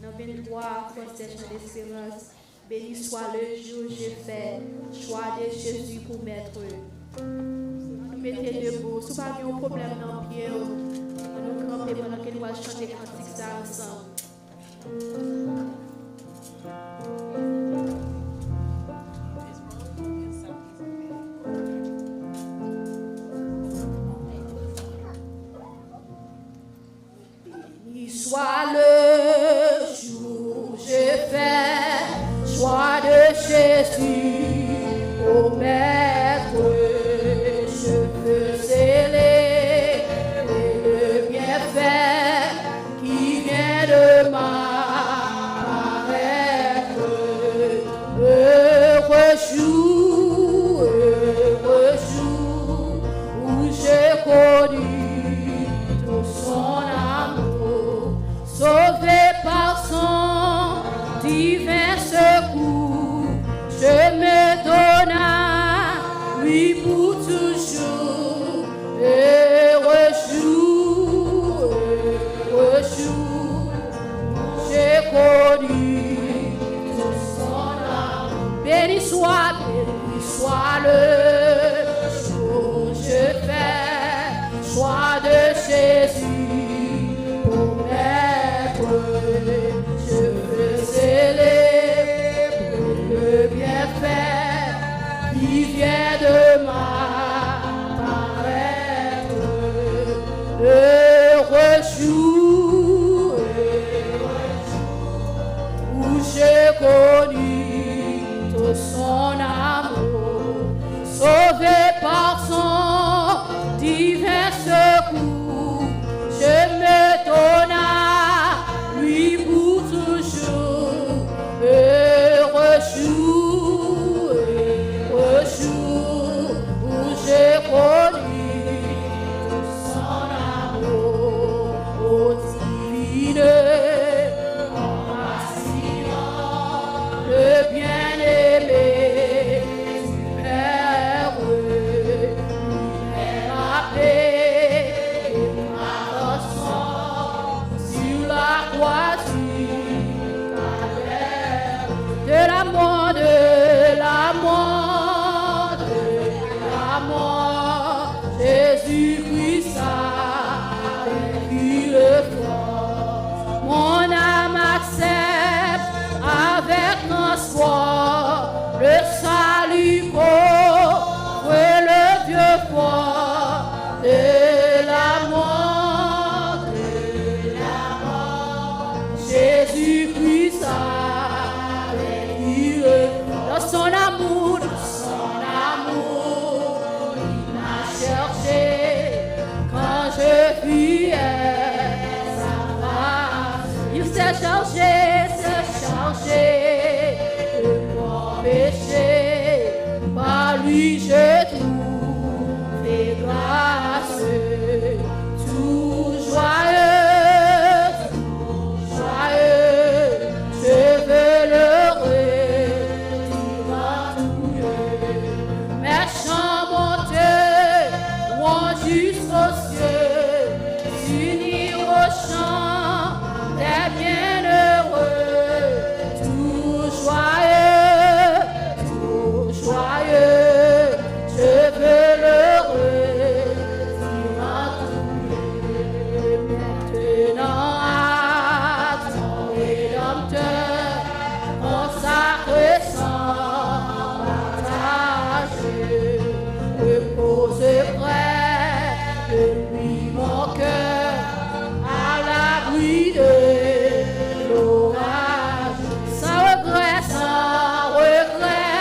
Dans 23, concession d'espérance. Béni soit le jour où j'ai fait choix de Jésus pour m'être. Nous mettons debout. Si vous avez un problème dans le pied, nous camper pendant que nous allons chanter cantique ça ensemble. Béni soit le jour où j'ai fait choix de Jésus au maître, je faisais le bienfait qui vient de m'apparaître. Heureux jour où j'ai connu tout son amour, sauvé par son divin secours, je me donne à lui pour toujours. Heureux jour, j'ai connu tout son amour. Béni soit le jour où je fais choix de Jésus pour m'être. Je faisais le bienfait qui vient de m'apparaître. Heureux jour où j'ai connu tout son amour, sauvé par son divin secours, je me donne à lui pour toujours. Heureux jour où j'ai connu son amour, ô divine compassion, le bien-aimé du Père, lui-même a paix et ma rançon sur la croix du Calvaire. De la mort, Jésus-Christ a vaincu le fort. Mon âme accepte avec transport le salut pauvre et le Dieu fort. De la mort, Jésus-Christ a vaincu le fort. Dans son amour, il m'a cherché quand je fuyais sa face. Il s'est chargé de mon péché. Par lui je trouve grâce. Tout joyeux, je veux le redire à tout lieu. Mes chants montés vont jusqu'aux cieux, unis au chant des bienheureux. Tout joyeux, je veux le redire à tout lieu. Maintenant à ton Rédempteur, consacré sans partager, repose près de lui mon cœur, à l'abri de l'orage, sans regret,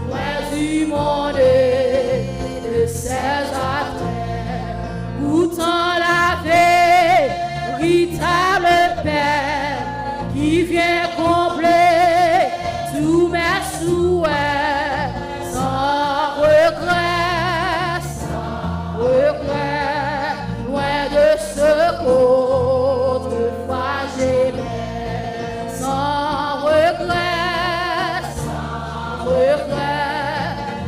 loin du monde et de ses attraits, goûtant la véritable paix qui vient combler tous mes souhaits, sans regret, loin de ce qu'autrefois j'aimais, sans regret,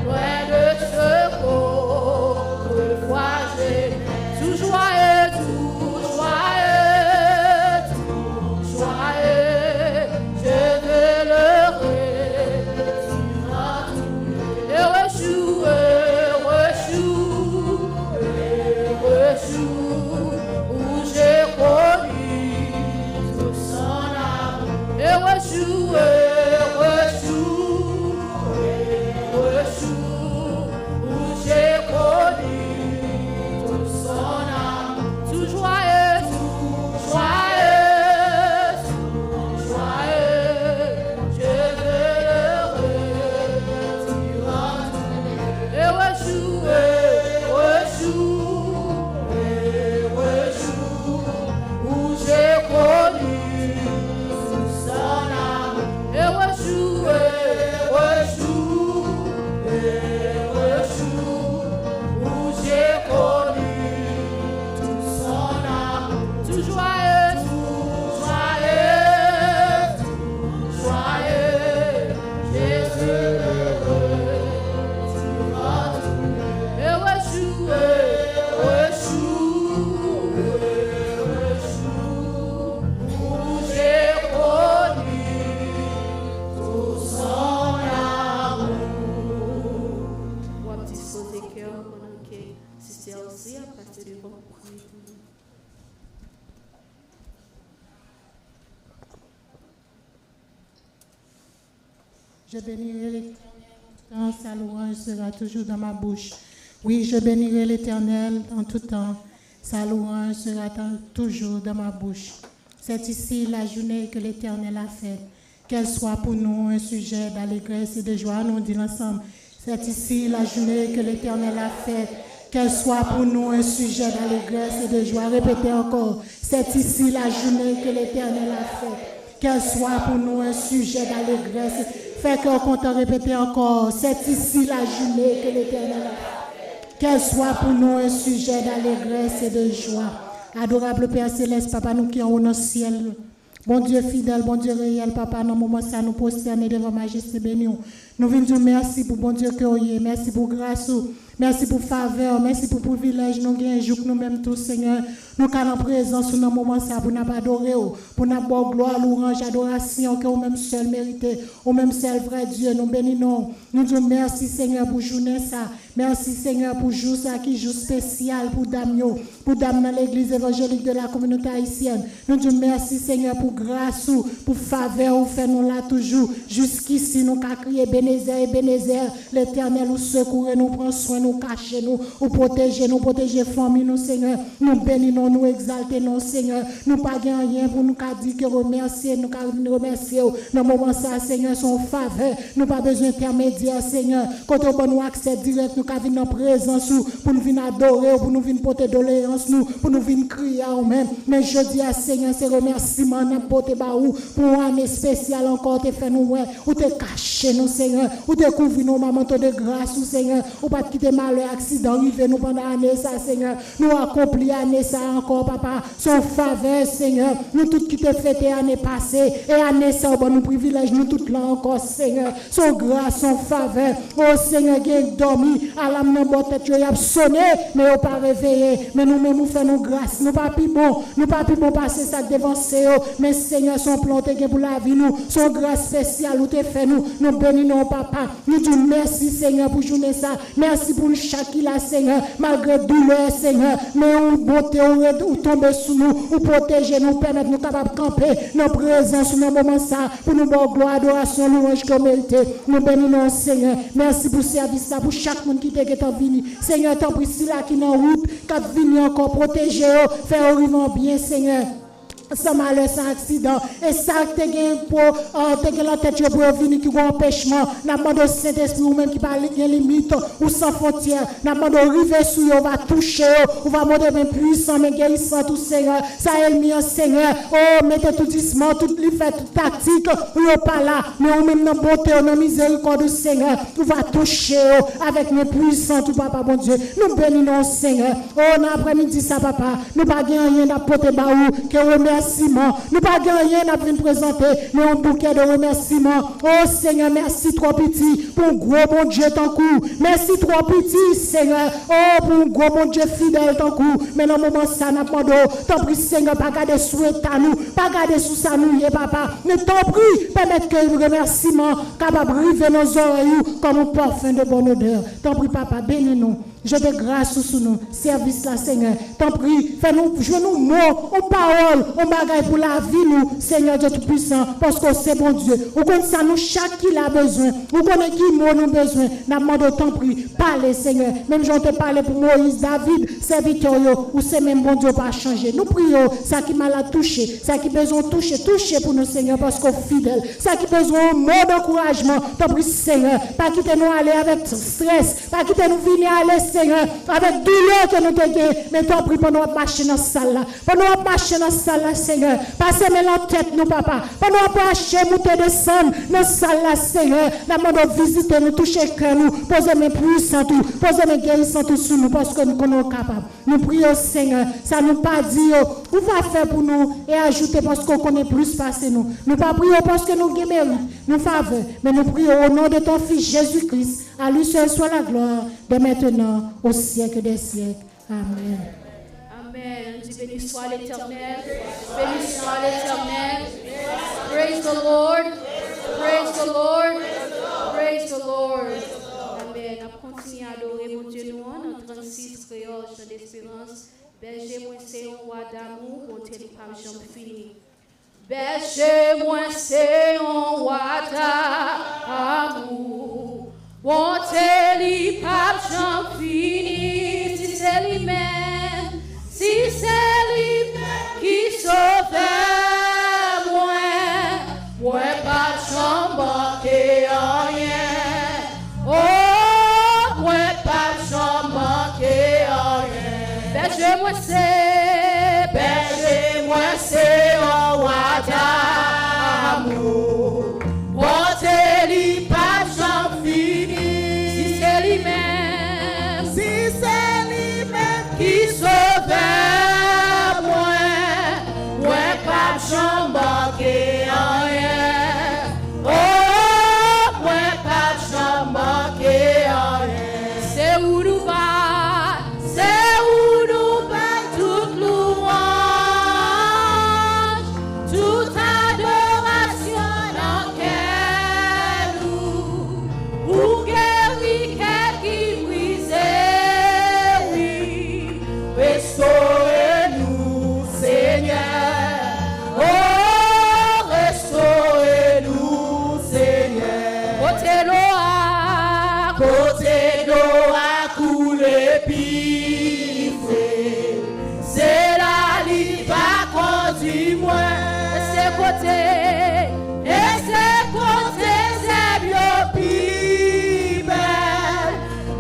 loin de ce qu'autrefois j'aimais, tout joyeux, pendant que Sister aussi a passé devant le premier tour. Je bénirai l'Éternel en tout temps, sa louange sera toujours dans ma bouche. Oui, je bénirai l'Éternel en tout temps, sa louange sera toujours dans ma bouche. C'est ici la journée que l'Éternel a faite. Qu'elle soit pour nous un sujet d'allégresse et de joie, nous disons ensemble. C'est ici la journée que l'Éternel a faite. Qu'elle soit pour nous un sujet d'allégresse et de joie. Répétez encore. C'est ici la journée que l'Éternel a faite. Qu'elle soit pour nous un sujet d'allégresse. Fait qu'on compte répéter encore. C'est ici la journée que l'Éternel a faite. Qu'elle soit pour nous un sujet d'allégresse et de joie. Adorable Père Céleste, Papa, nous qui sommes dans le ciel. Bon Dieu fidèle, bon Dieu réel, Papa, dans le moment ça nous prosterner devant Majesté béni. Nous venons dire merci pour bon Dieu que vous êtes, merci pour grâce, merci pour faveur, merci pour privilège, nous gagnons jour que nous-mêmes tous, Seigneur. Nous sommes en présence dans le moment ça pour nous adorer, pour nous avoir gloire, louange, adoration, que vous-même seul méritez, vous-même seul vrai Dieu, nous bénissons. Nous disons merci Seigneur pour journée ça, merci Seigneur pour jour ça qui est jour spécial pour Damio, pour Dame dans l'église évangélique de la communauté haïtienne. Nous disons merci Seigneur pour grâce, pour faveur, vous faites nous là toujours. Jusqu'ici, nous avons crié Ebenezer, l'Éternel nous secourt, nous prend soin, nous cache, nous protège, famille, nous Seigneur. Nous bénissons, nous exaltons, Seigneur. Nous pas rien pour nous dire que remercier, nous remercier. Dans le moment ça, Seigneur, son faveur. Nous pas besoin d'intermédiaire, Seigneur. Quand on a nous accès direct, nous avons venir en présence pour nous venir adorer, pour nous venir porter doléance, pour nous venir crier à nous-mêmes. Mais je dis à Seigneur, c'est remerciement n'importe où pour une année spéciale encore, te fait nous, ou te cacher nous, Seigneur, ou te couvrir nos mamans de grâce, Seigneur, ou pas quitter malheur, accident, arriver nous pendant l'année, ça, Seigneur, nous accomplir l'année, ça encore, Papa, son faveur, Seigneur, nous toutes qui te fêté l'année passée, et l'année, ça, bon, nous privilège, nous toutes là encore, Seigneur, son grâce, son faveur, oh Seigneur, qui est dormi, à l'âme, nos bonnes têtes, il a sonné, mais il n'a pas réveillé, mais nous-mêmes, nous faisons grâce, nous pas plus bon passer ça devant Seigneur, mais Seigneur, son plan pour la vie, nous, son grâce spéciale, où te fait nous bénissons, Papa, nous disons merci, Seigneur, pour journée ça, merci pour chaque qui là, Seigneur, malgré douleur, Seigneur, mais on bonté, ou tomber sous nous, ou protéger nous, permettre nous capables de camper, nos présences, nos moments ça, pour nous voir gloire, adoration, louange comme mérité, nous bénissons, Seigneur, merci pour service ça, pour chaque monde qui est venu, Seigneur, tant pis, là qui est en route, qui est venu encore protéger, faire arriver bien, Seigneur. Sans malheur, sans accident. Et ça, tu as la tête pour venir qui a un empêchement. N'a pas de Saint-Esprit ou même qui parle de limite ou sans frontières. N'a pas de river sur eux, on va toucher, on va monter même puissant, mais guérissant tout Seigneur. Ça est le mien, Seigneur. Oh, mettez tout doucement, tout les fait, toute tactique, ou pas là. Mais on même dans bonté, dans miséricorde du Seigneur. On va toucher avec mes puissants, tout papa, bon Dieu. Nous bénissons, Seigneur. Oh, dans l'après-midi, ça, papa. Nous pas rien à porter baou, que remerciement. Nous pas rien à venir présenter, mais un bouquet de remerciements. Oh Seigneur, merci trop petit pour un gros bon Dieu ton coup. Merci trop petit, Seigneur. Oh, pour un gros bon Dieu fidèle ton coup. Mais dans le moment ça n'a pas d'eau. T'en prie, Seigneur, pas garder souhait à nous, pas garder sous ça nous, papa. Mais t'en prie, permettre que le remerciement capable de river nos oreilles comme un parfum de bonne odeur. T'en prie, papa, bénis-nous. Je te grâce sous nous, service là, Seigneur. T'en prie, fais-nous, jouez-nous mots, en parole, en bagaille pour la vie, nous, Seigneur Dieu Tout-Puissant, parce que c'est bon Dieu. Vous connaissez ça, nous, chaque qui a besoin. Vous connaissez qui mot nous besoin. N'a demandé tant prie, parlez, Seigneur. Même j'en te parlé pour Moïse, David, serviteur, ou c'est même bon Dieu pas changer. Nous prions, ça qui m'a touché, ça qui besoin de toucher pour nous, Seigneur, parce qu'on est fidèle. Ça qui besoin de mot d'encouragement, t'en prie, Seigneur. Pas quitter nous aller avec stress, pas quitter nous venir aller, Seigneur, avec douleur que nous te gagnons, mais t'en prie pendant qu'on marche dans cette salle là. Pendant qu'on marche dans cette salle là, Seigneur. Passez la tête, nous, papa. Pendant qu'on marche, monter, descendre dans cette salle là, Seigneur. Nous demandons visiter, nous toucher le cœur, nous poser mes puissants, poser mes guérissants sur nous, parce que nous sommes capables. Nous prions, Seigneur. Ça nous pas dit, vous va faire pour nous et ajouter parce qu'on connaît plus passer nous. Nous pas prions parce que nous guémérons, nous faveur, mais nous prions au nom de ton Fils Jésus-Christ. À lui seul soit la gloire, de maintenant au siècle des siècles. Amen. Amen. Dis béni soit l'Éternel. Béni soit l'Éternel. Praise the Lord. Praise the Lord. Praise the Lord. Amen. continuer à adorer mon Dieu nous en 36 créoles d'espérance. Berger moi c'est un roi d'amour, bon Dieu n'est pas jamais fini. Berger moi c'est un roi d'amour, bon Dieu n'est pas jamais fini. Si c'est lui-même, si c'est lui-même qui sauve moi pas jamais manquer rien. Oh, moi pas jamais manquer rien. Berger moi c'est un roi d'amour. Bon Dieu n'est pas jamais fini. Si c'est lui-même qui sauve moi pas jamais manquer rien. Oh, moi pas jamais manquer rien. C'est où nous va toute louange, toute adoration dans quel nous guérir qui brisait, oui, restaurez-nous, Seigneur. Oh, restaurez-nous, Seigneur. Côté l'eau a coulé pifé. C'est la ligne à conduire moi. C'est côté, c'est bien pibel.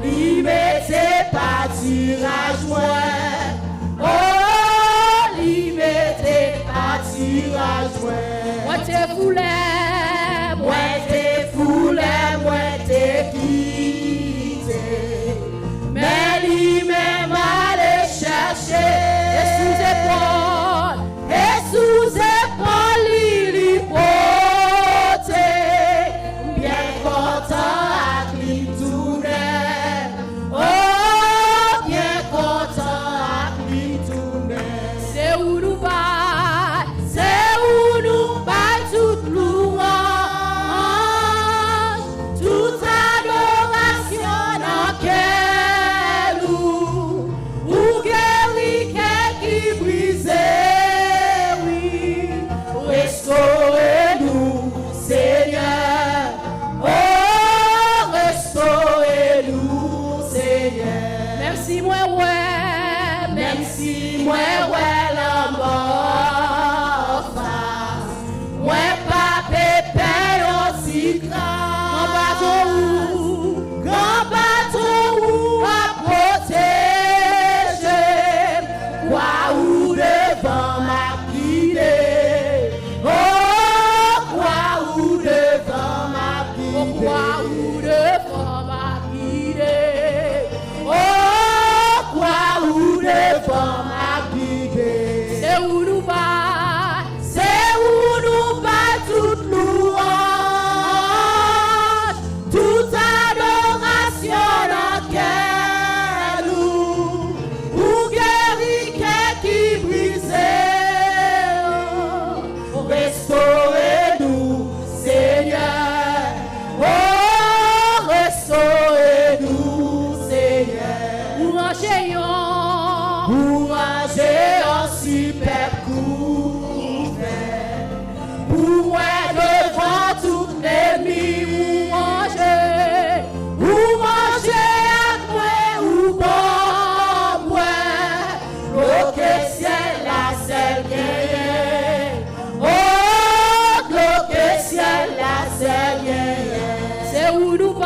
Limité pas tirage moi. Oh, limité pas tirage moi. Moi t'es foulé, moi t'es quitté. Mais lui-même allait chercher. Et sous épaule, il y portait. Bien content à lui tourner. Oh, bien content à lui tourner. C'est où nous va toute louange, toute adoration dans quel ou guérir qui brisait, oui, restaurez-nous, Seigneur. Oh, restaurez-nous, Seigneur. Même si moi la mort face, moi pas pépé aussi grand bateau à protéger, quoi ou devant ma guidée. Oh, quoi ou devant ma guidée. Oh, quoi ou devant ma guidée. C'est où nous va toute louange, toute adoration dans quel ou guérir qui brisait. Oh, restaurez-nous, Seigneur. Oh, restaurez-nous, Seigneur. Ouragez en super couvert. Pour moi devant toutes les nuits, ou manger à moi, ou bon moi, bloqué ciel la seule guerre. Oh, bloqué ciel la seule guerre. C'est où nous va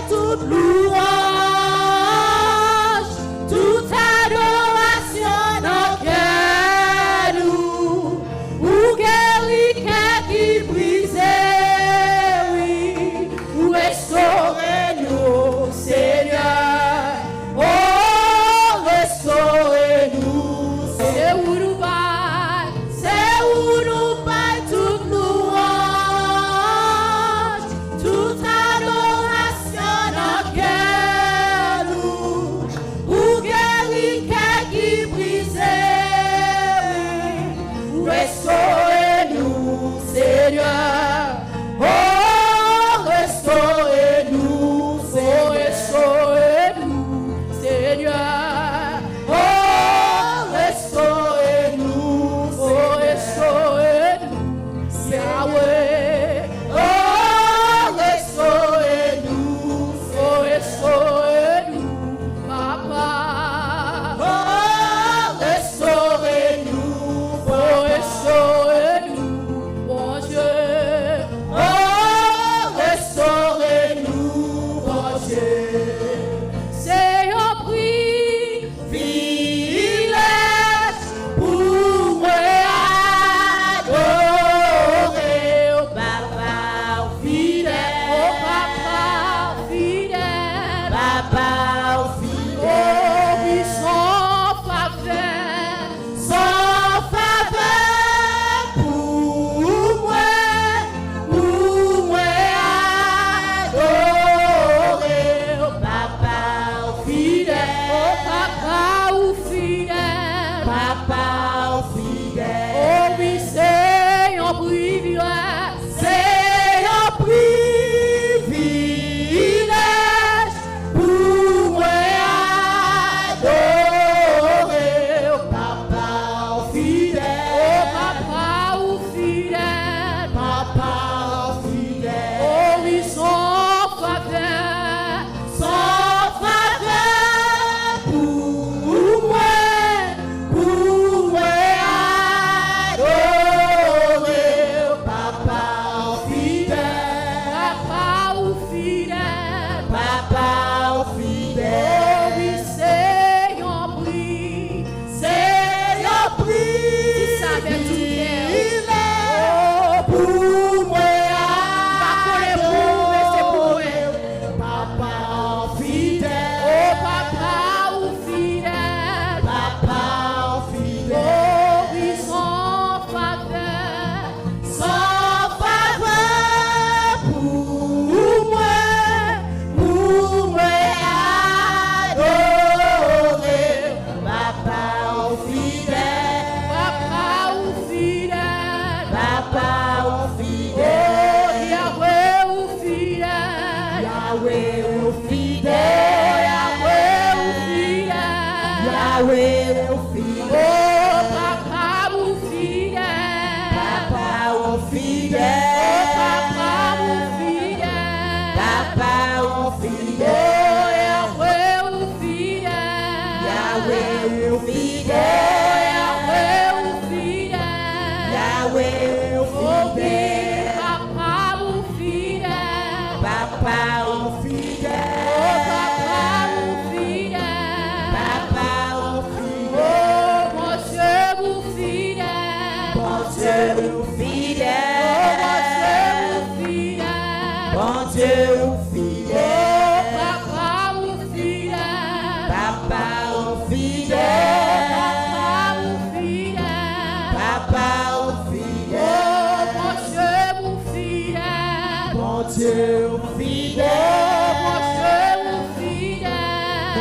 toute louange, toute adoration.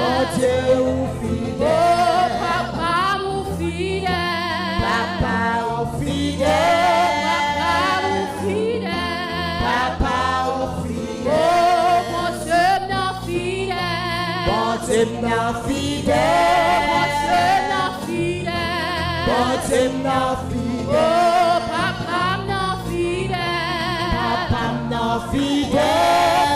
Mon Dieu ou fidèle. Papa ou fidèle. Papa ou fidèle. Papa ou fidèle. Papa ou fidèle. Mon Dieu non fidèle. Mon Dieu non fidèle. Mon Dieu non fidèle. Papa non fidèle. Papa non fidèle.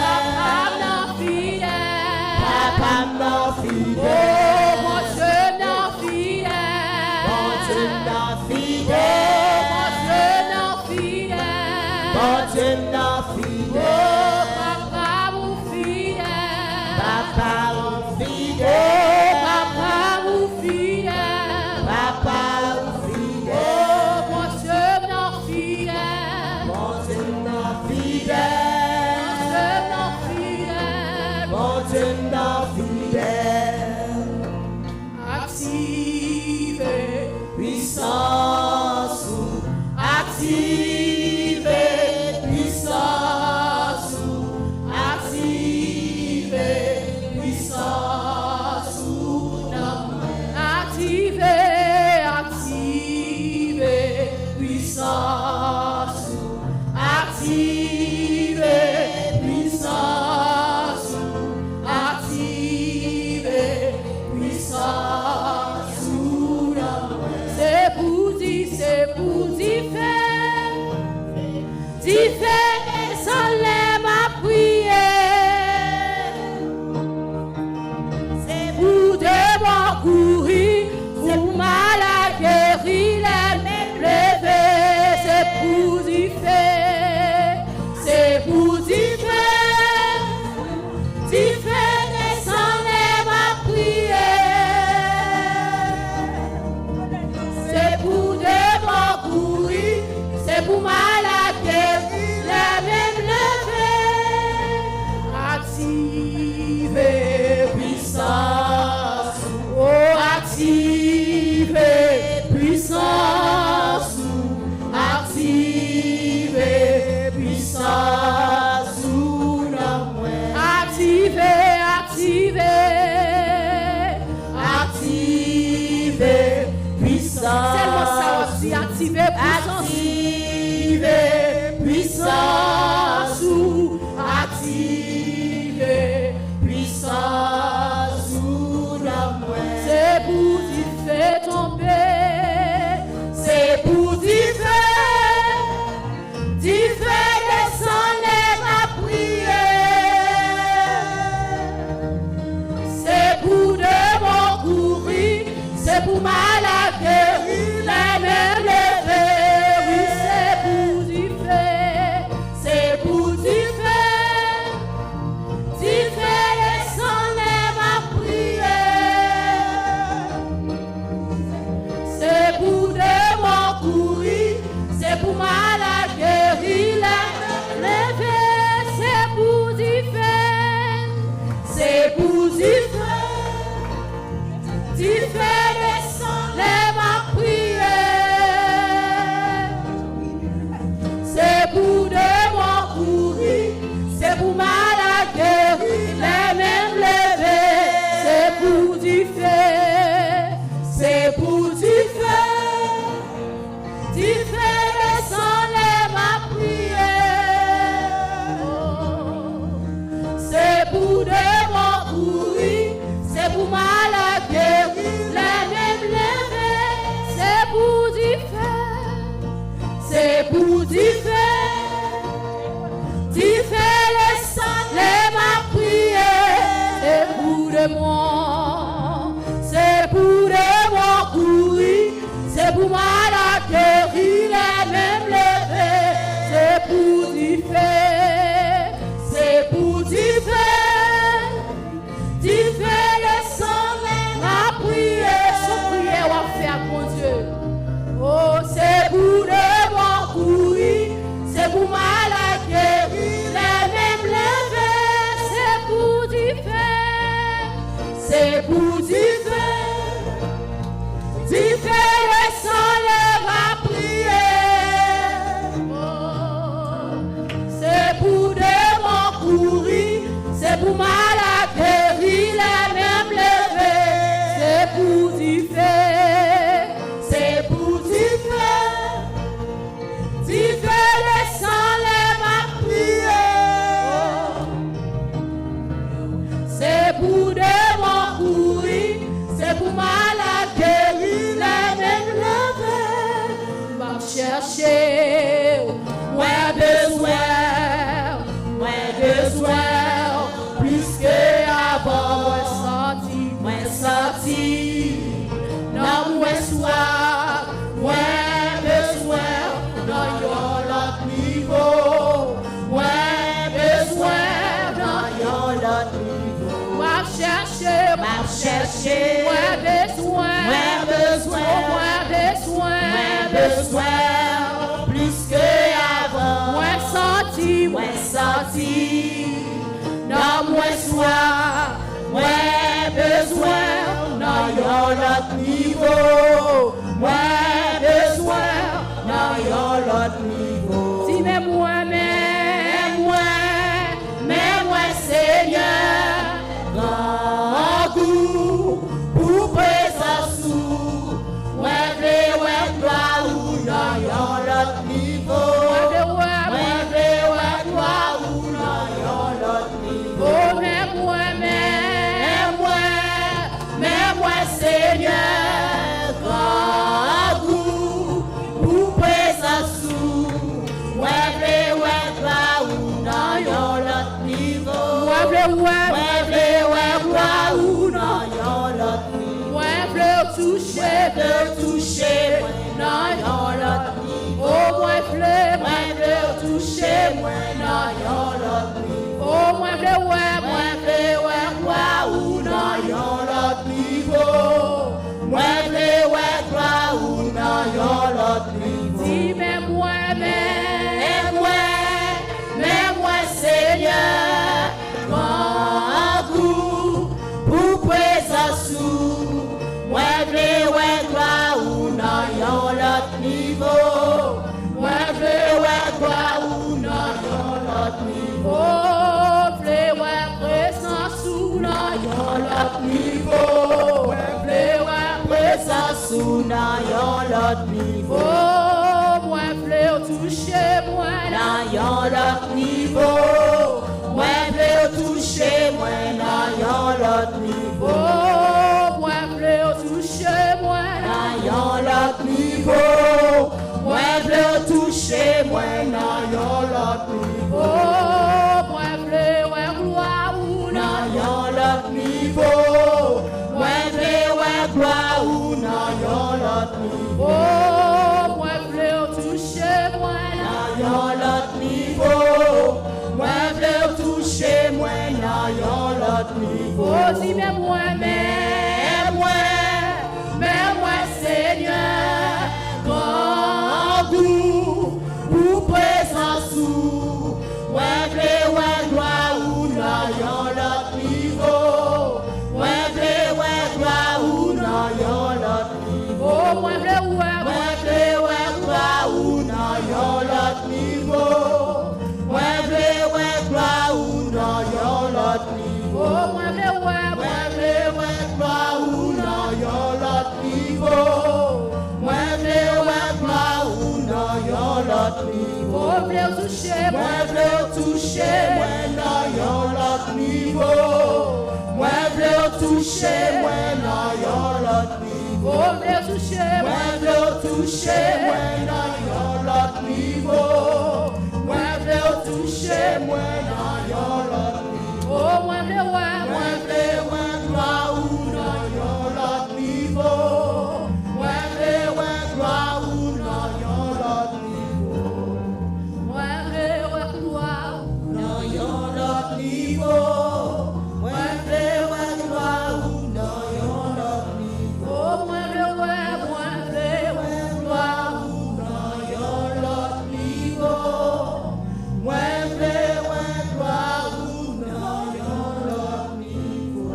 Papa non fidèle. Mon Dieu non fidèle. Mon Dieu non fidèle. Mon Dieu non fidèle. Papa ou fidèle. Papa ou fidèle. Papa ou fidèle. Papa ou fidèle. Mon Dieu non fidèle. Mon Dieu non fidèle. Mon Dieu non fidèle. Active Puissance. Active puissance. Active puissance. Active puissance. Active puissance. Active puissance. C'est pour dire faire. Dire faire sans les ma prière. C'est pour devoir courir, pour mal à guérir les mêmes levés. C'est pour dire faire. C'est pour dire faire. Dire faire sans les ma prière. C'est pour devoir courir, c'est pour mal à guérir les mêmes levés. Active puissance. Oh, active puissance. Active puissance. Active, active puissance. Seulement ça aussi, active puissance. Active puissance. C'est pour t'y faire tomber. C'est pour t'y faire descendre ma prière. C'est pour devoir courir, c'est pour mal à guérir les mêmes levés. Oui, c'est pour t'y faire descendre ma prière. C'est pour devoir courir, c'est pour mal à guérir les levés. C'est pour t'y faire descendre ma prière. C'est pour devoir courir, c'est pour mal à guérir les mêmes levés. C'est pour t'y faire descendre ma prière. C'est pour devoir courir, c'est pour mal à guérir les mêmes levés. C'est pour t'y faire descendre ma prière. C'est pour de moi, c'est pour devoir courir, c'est pour mal à guérir les mêmes levés. C'est pour t'y faire descendre ma prière. Son prière va faire mon Dieu. Oh, c'est pour devoir courir, c'est pour mal à guérir les mêmes levés. C'est pour t'y faire descendre ma prière. Oh, c'est pour devoir courir, c'est pour mal à guérir les mêmes levés. m'a cherché, Moins besoin, moins besoin, moins besoin, moins besoin, plus que avant, moins senti, non moins soif, moins besoin, non yon l'autre niveau, moins besoin, non yon l'autre niveau. Si mais moi, Seigneur, grand goût pour présence, ouais, gloire ou non yon l'autre niveau, gloire ou non yon l'autre niveau. oh, mais moi, Seigneur, grand goût pour présence, ouais, gloire ou non yon l'autre niveau. Gloire ou non yon l'autre niveau. moi, toucher, non yon l'autre niveau. oh, moi, toucher, non yon l'autre niveau. oh, moi, Gloire ou non yon l'autre niveau. Gloire ou non yon l'autre niveau. si mais moi, Seigneur, grand goût pour présence, ouais, gloire ou non yon l'autre niveau, gloire ou non yon l'autre niveau, oh, présence ou non, yon l'autre niveau, présence ou non yon l'autre niveau, oh, moi, toucher, moi, non yon l'autre niveau, toucher, non yon l'autre niveau. oh, moi, toucher, moi, Non yon l'autre niveau, toucher, non yon l'autre niveau. oh, moi, gloire ou Non yon l'autre niveau, gloire ou non yon l'autre niveau. oh, moi, toucher, moi, Non yon l'autre niveau, toucher, non yon l'autre niveau. oh, si mais moi, Seigneur, grand goût pour présence, ouais, gloire ou non yon l'autre niveau, gloire ou non yon l'autre niveau, oh, moi, gloire ou non yon l'autre niveau, gloire ou non yon l'autre niveau, oh, moi, gloire ou non yon l'autre niveau, gloire ou non yon l'autre niveau, oh, toucher, moi, toucher, non yon l'autre niveau, toucher, non yon l'autre niveau, oh, toucher, toucher, non yon l'autre niveau, toucher, non yon l'autre niveau, oh, moi, gloire ou non yon l'autre niveau, gloire ou non yon l'autre niveau, moi, gloire. non yon l'autre niveau, gloire ou non yon l'autre niveau, Oh, moi, gloire ou non yon l'autre niveau, gloire ou non yon l'autre niveau.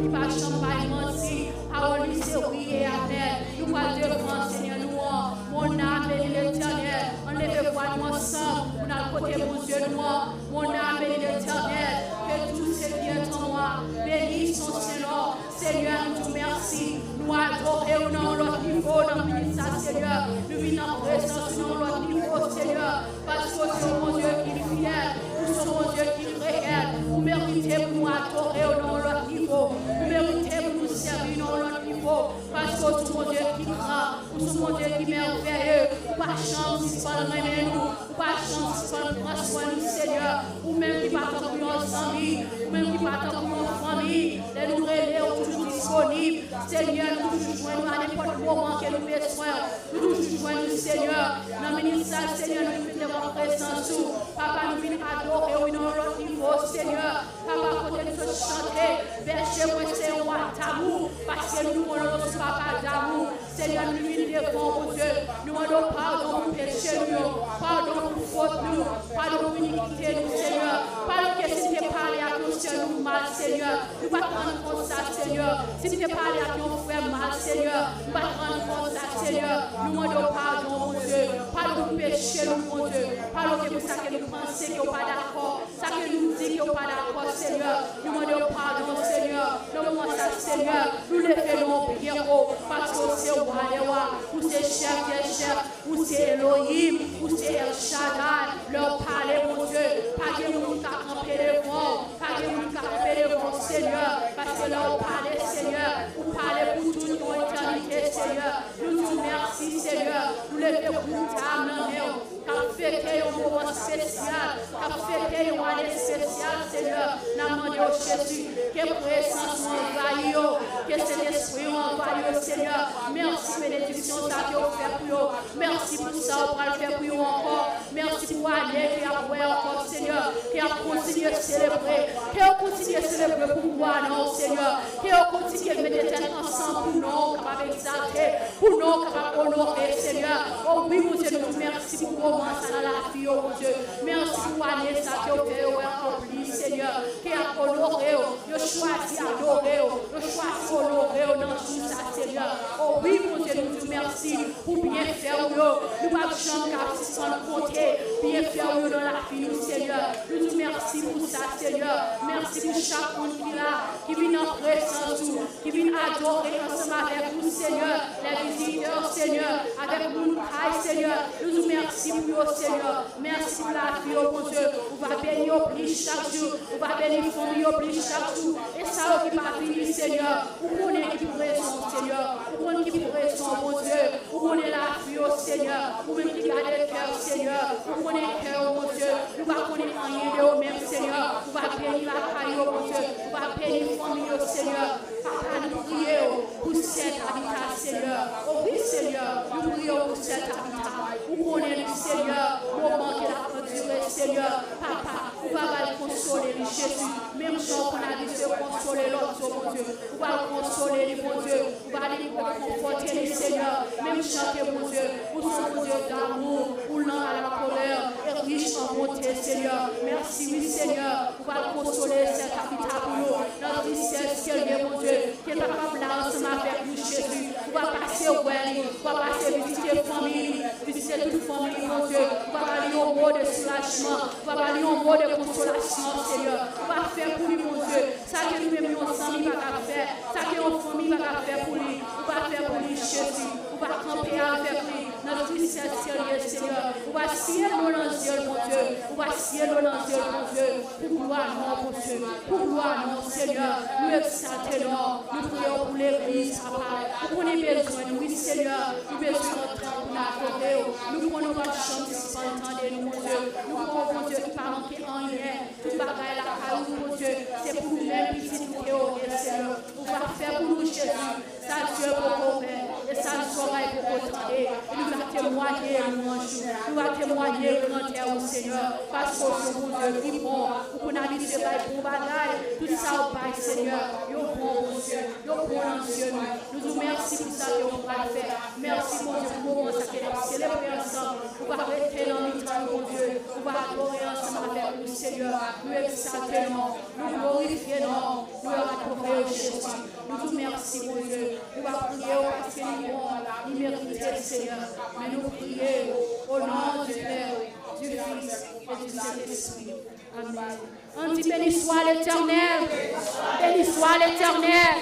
qui va champagne menti, parole c'est oui et amen. Nous allons devant Seigneur nous, mon âme bénit l'Éternel, enlevez-vous ensemble, on a le côté mon Dieu nous, mon âme bénit l'Éternel, que tout ce qui est en moi, bénis son Seigneur, Seigneur nous te remercie, nous adorons dans l'autre niveau, dans le ministère Seigneur, nous venons en présence dans l'autre niveau Seigneur, parce que c'est mon Dieu qui est fidèle, nous sommes mon Dieu qui est réel, vous méritez pour nous adorer dans l'autre niveau, vous méritez pour nous servir dans l'autre niveau, parce que c'est mon Dieu qui grand, nous sommes mon Dieu qui est merveilleux, pas chance si pas le même nous, pas chance si pas le prendre soin du Seigneur, ou même qui pas tant pour nos amis, ou même qui pas tant pour nos familles, les nous relais toujours disponibles, Seigneur, nous toujours joindre à n'importe moment que nous besoin, nous toujours joindre Seigneur, dans le ministère, Seigneur, nous venons en présence, Papa, nous venons adorer au nom de notre niveau, Seigneur, Papa, quand nous chanter, berchez-moi, c'est un roi d'amour, parce que nous voulons notre Papa d'amour, Seigneur, nous venons devant mon Dieu, nous demandons pardon pour péché, pardon pour faute, pardon pour iniquité, Seigneur, pardon que si tu parlé à nos soeurs nous mal, Seigneur, nous ne pas prendre compte ça, Seigneur, si tu parlé à nos frères mal, Seigneur, nous ne pas prendre compte ça, Seigneur, nous demandons pardon, mon Dieu, pardon pour péché, mon Dieu, pardon pour ça que nous pensons qu'il n'y a pas d'accord, ça que nous disons qu'il n'y a pas d'accord, Seigneur, nous demandons pardon, Seigneur, nous demandons ça, Seigneur, nous les faisons prier, parce que c'est roi des rois, ou c'est chef des chefs, ou c'est Elohim, ou c'est El Shaddai, leur parler, mon Dieu, pas de monde qui a campé devant, pas de monde qui a campé devant, Seigneur, parce que leur parler, Seigneur, ou parler pour toute l'éternité, Seigneur, nous te remercions, Seigneur, nous les faisons pour ta main, qu'a fêté un moment spécial, qu'a fêté une année spéciale, Seigneur, n'a demandé au Jésus, que présence envahit, que cet esprit envahit, Seigneur, merci bénédiction, ça que vous faites pour vous, merci pour ça, vous allez faire pour vous encore, merci pour l'année qui a prouvé encore, Seigneur, qui a continué à célébrer, qui a continué à célébrer pour vous, non, Seigneur, qui a continué à mettre tête ensemble pour nous, capable d'exalter, pour nous, capable d'honorer, Seigneur, oh oui, mon Dieu, nous merci pour vous. Dans la vie, oh mon Dieu. Merci pour l'année ça que vous avez accompli, Seigneur. Qui a honoré, vous choisi adorer, vous choisi honorer dans tout ça, Seigneur. Oh oui, mon Dieu, nous te remercions pour bien faire, nous ne pas jamais sans compter, bien faire dans la vie, Seigneur. Nous te remercions pour ça, Seigneur. Merci pour chaque monde qui est là, qui vient en présence, qui vient adorer ensemble avec nous, Seigneur. Les visiteurs, Seigneur, avec nous, Seigneur. Nous te remercions pour Seigneur, merci pour la vie, oh mon Dieu. On va bénir au plus chaque jour, on va bénir la famille au plus chaque jour. Et ça, qui va venir, Seigneur, vous connaissez qui pourrait son Seigneur, vous connaissez qui pourrait son mon Dieu, vous connaissez la vie, oh Seigneur, vous même qui gardez le cœur, Seigneur, vous connaissez le cœur, oh mon Dieu, nous va connaître rien de vous même, Seigneur, vous va bénir la caille, oh mon Dieu, vous va bénir la famille, oh Seigneur, papa, nous prions pour cet habitat, Seigneur, oh oui, Seigneur, nous prions pour cet habitat, vous connaissez, Seigneur, moment qu'il a enduré, Seigneur, papa, vous va consoler Jésus, même chose qu'on a dit, c'est consoler l'autre, mon Dieu, vous va consoler mon Dieu, vous va aller conforter les Seigneur, même chanter mon Dieu, pour son Dieu d'amour, pour l'an à la colère, et riche en bonté, Seigneur, merci, oui, Seigneur, vous va consoler cet habitat pour nous, notre tristesse, Seigneur, mon Dieu, qui est capable là ensemble avec nous, Jésus, vous va passer au well, vous va passer visiter famille, visiter toute famille, mon Dieu, vous va aller au mot de soulagement, vous va aller au mot de consolation, Seigneur, vous va faire pour lui, mon Dieu, ça que nous même nos amis va faire, ça que nos familles va faire pour lui, vous va faire pour lui, Jésus, vous va camper avec lui, notre tristesse, Seigneur, vous va scier nos yeux, mon Dieu, vous va scier nos yeux, mon Dieu, pour gloire, mon Dieu, pour gloire, mon Seigneur, nous exaltons, nous prions pour l'église, papa, pour les besoins, oui, Seigneur, nous besoin de temps pour l'accorder, nous prenons votre chance, entendez-nous, mon Dieu, nous prenons, mon Dieu, qui parle en rien, tout bagaille la caille, mon Dieu, c'est pour nous-mêmes, ici, nous prions, Seigneur, vous va faire pour nous, Jésus, ça Dieu pour nous, et ça nous sera pour nous entendre, et nous va témoigner, nous va témoigner grand terre au Seigneur, parce que c'est mon Dieu qui bon, pour qu'on habite pour bagaille, tout ça au bail, Seigneur, yo bon Dieu, yo bon Dieu. Nous vous remercions pour ça que vous allez faire. Merci, mon Dieu, pour nous, ça que nous célébrer ensemble. Nous allons rester dans le temps, mon Dieu. Nous allons adorer ensemble avec nous, Seigneur. Nous exaltons, nous glorifions, nous adorons Jésus. Nous vous remercions, mon Dieu. Nous allons prier parce que nous méritons, Seigneur. Mais nous prions au nom du Père, du Fils et du Saint-Esprit. Amen. On dit béni soit l'Éternel. Béni soit l'Éternel.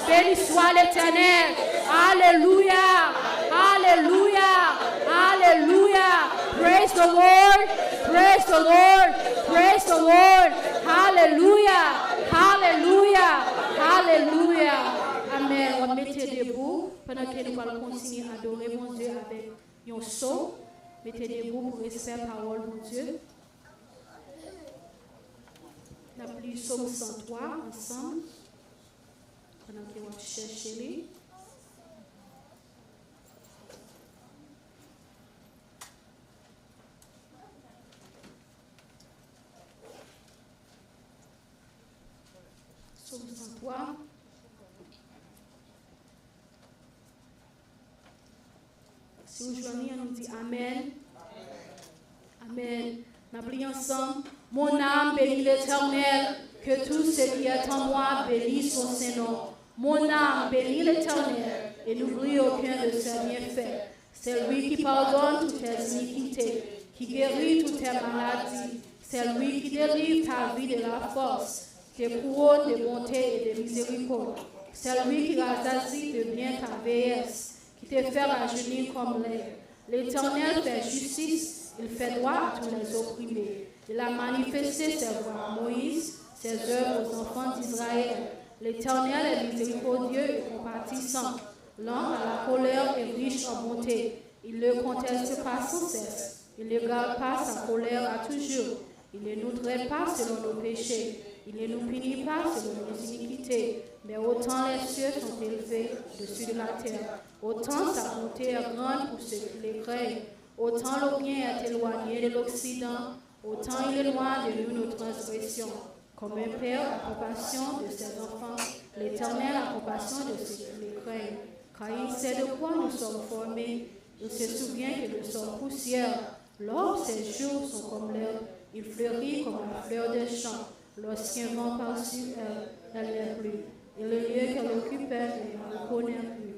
Béni soit l'Éternel. Alléluia. Alléluia. Alléluia. Praise the Lord. Praise the Lord. Praise the Lord. Hallelujah. Hallelujah. Hallelujah. Amen. On va mettre debout pendant que nous allons continuer à adorer mon Dieu avec un saut. Mettez debout pour rester la parole, mon Dieu. On a pris Psaume 103 ensemble. Pendant qu'on va chercher les. Psaume 103. Si vous joignez, on nous dit Amen. Amen. On a prié ensemble. Mon âme bénit l'Éternel, que tout ce qui est en moi bénisse son Saint-Nom. Mon âme bénit l'Éternel et n'oublie aucun de ses bienfaits. C'est lui qui pardonne toutes tes iniquités, qui guérit toutes tes maladies. C'est lui qui délivre ta vie de la force, tes couronnes de bonté et de miséricorde. C'est lui qui rassasie de bien ta vieillesse, qui te fait rajeunir comme l'air. L'Éternel fait justice, il fait droit à tous les opprimés. Il a manifesté ses voies à Moïse, ses œuvres aux enfants d'Israël. L'Éternel est miséricordieux et compatissant, lent à la colère et riche en bonté. Il ne conteste pas sans cesse. Il ne garde pas sa colère à toujours. Il ne nous traite pas selon nos péchés. Il ne nous punit pas selon nos iniquités. Mais autant les cieux sont élevés au-dessus de la terre, autant sa bonté est grande pour ceux qui les craignent. Autant l'Orient est éloigné de l'Occident, autant il éloigne de nous nos transgressions. Comme un père a compassion de ses enfants, l'Éternel a compassion de ceux qui les craignent. Car il sait de quoi nous sommes formés, il se souvient que nous sommes poussière. Lors ses jours sont comme l'herbe, il fleurit comme la fleur des champs. Lorsqu'un vent par-dessus elle n'est plus. Et le lieu qu'elle occupait, elle ne connaît plus.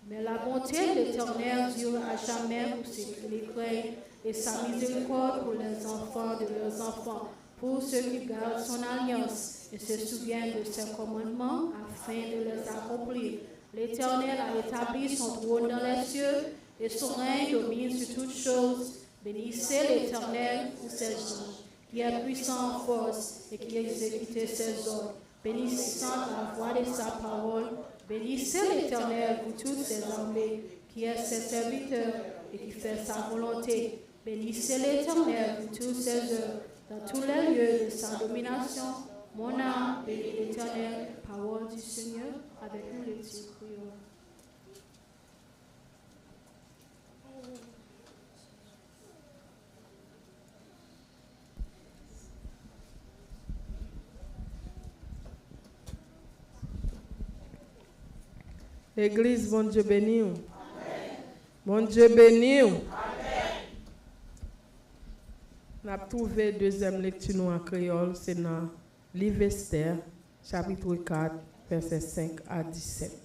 Mais la bonté de l'Éternel dure à jamais pour ceux qui les craignent, et sa miséricorde pour les enfants de leurs enfants, pour ceux qui gardent son alliance et se souviennent de ses commandements afin de les accomplir. L'Éternel a établi son trône dans les cieux, et son règne domine sur toutes choses. Bénissez l'Éternel pour ses anges, qui est puissant en force et qui exécute ses ordres. Bénissez la voix de sa parole. Bénissez l'Éternel pour toutes ses armées, qui est ses serviteurs et qui fait sa volonté. Bénissez l'Éternel pour toutes ses œuvres, dans tous les lieux de sa domination. Mon âme bénit l'Éternel, parole du Seigneur, avec nous les dieux prions. Église, bon Dieu béni. Bon Dieu béni. On a trouvé deuxième lecture en créole, c'est dans livre Esther, chapitre 4, versets 5 à 17.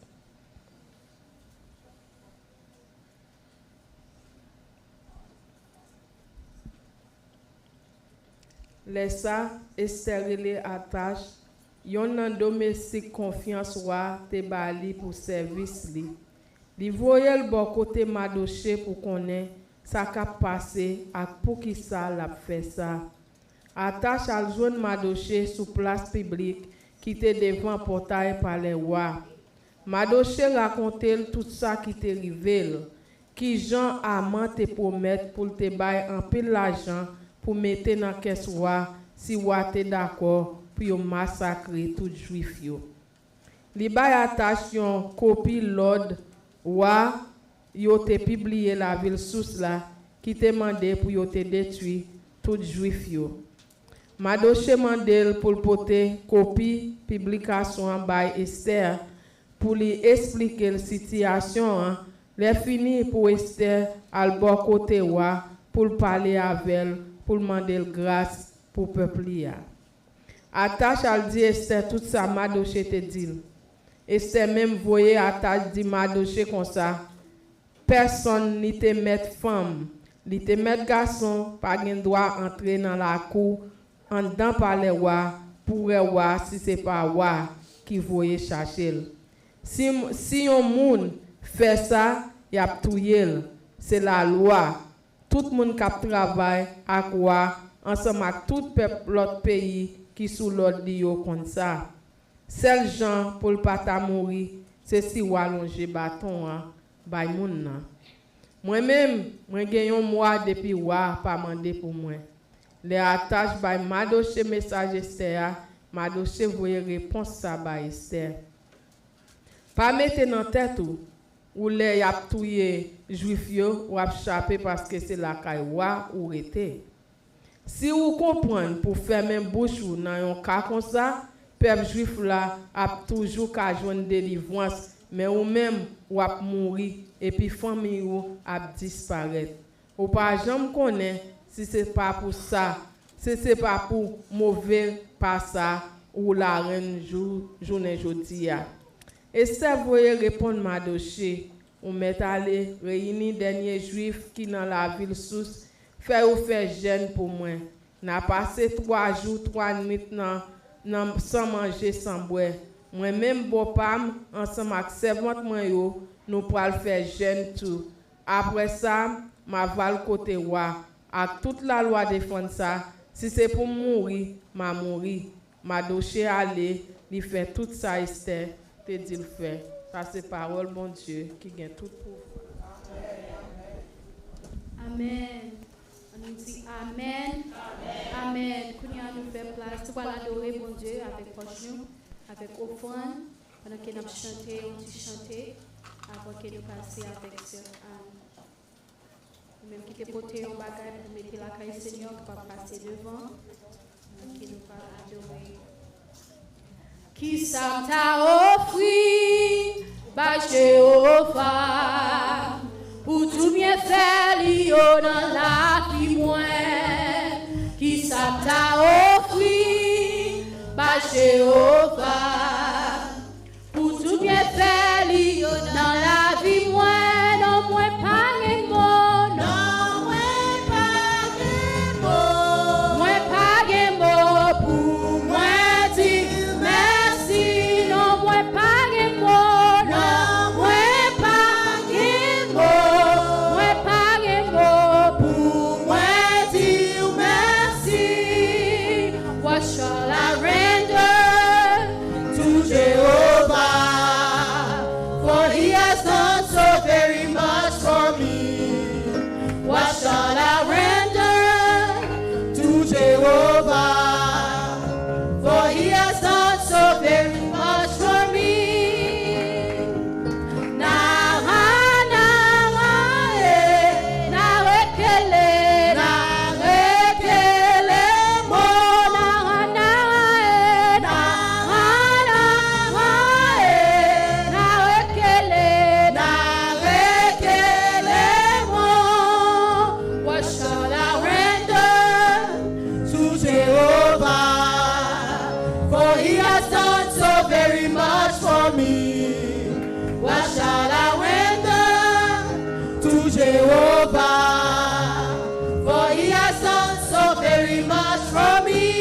Laissa Esther les attache. Yon nan domestique confiance wa te bali pour service li. Li voyel bon côté Madoché pour connaître ça ka passé ak pour qui ça l'a fait ça. Attache al joindre Madoché sous place publique qui te devant portail palais roi. Madoché raconte tout ça qui te rivé, qui Jean Amant te promettre pour te bail en pile l'argent pour mettre dans caisse roi si roi te d'accord pour massacrer tout juif yo. Li bay attache yon copie l'ordre wa yo te publié la ville sous là qui te mandé pour yo te détruire tout juif yo. Madoche mandel pour porter copie publication en by Esther pour lui expliquer la situation. Les fini pour Esther al bon côté wa pour parler avec elle, pour demander grâce pour peuple. Attache al dit Esther tout ça Madoche te dit. Esther même voyait Attache dit Madoche comme ça. Personne ni te mettre femme, ni te mettre garçon, pas gen droit entrer dans la cour en dedans par les rois pour voir si c'est pas roi qui voyait chercher. Si un monde fait ça, y a touyer. C'est la loi. Tout le monde qui travaille à quoi ensemble avec tout peuple l'autre pays qui sous l'ordre dio comme ça. Seul gens pour le pas mourir, c'est si ou allonger bâton bay moun nan. Moi-même, moi gagne un mois depuis wa pas mandé pour moi. Les attaches bay Madoche message Esther, Madoche voye réponse ça bay Esther. Pas mettre dans tête ou les y a touyer juif yo ou a chapé parce que c'est la kay wa ou rete. Si vous comprenez pour faire même bouche ou dans un cas comme ça, peuple juif là a toujours qu'à joindre délivrance. Mais ou même ou a mourir et puis famille ou a disparaître. Ou pas jamais connaît si c'est pas pour ça, si c'est pas pour mauvais pas ça ou la reine journée jodi a. Et ça voyez répondre Madoche ou met aller réunir dernier juif qui dans la ville sous faire ou faire jeûne pour moi. N'a passé 3 jours 3 nuits sans manger sans boire. Moi-même, Bopam, ensemble avec servante yo, nous pourrons faire jeûne tout. Après ça, ma val côté roi. Avec toute la loi défend ça. Si c'est pour mourir, ma mourir. Ma doché aller, il fait tout ça, Esther, te dit le fait. Ça c'est parole, bon Dieu, qui gagne tout pouvoir. Amen. On nous dit Amen. Amen. Kounia nous fait place. Tu vas l'adorer, bon Dieu, avec prochain. Avec offrande, pendant que nous chanter, on dit chanter, avant que nous passions avec Sœur Anne. Même qui te porter un bagage pour mettre la caille Seigneur qui va passer devant, qui nous va adorer. Qui ça t'a offert, bah Jéhovah, pour tout bien faire, l'io dans la vie moins. Qui ça t'a offert, bah Jéhovah, pour tout bien faire, dans la vie, moi, non, moi, pas les mots, non, moi, pas les mots, moi, pas les mots, pour moi, dire merci, non, moi, pas les mots, non, moi, pas les mots, moi, pas les mots, pour moi, dire merci, what shall I render? Jehovah, for he has done so very much for me. What shall I render to Jehovah? For he has done so very much for me. Jehovah, for he has done so very much for me.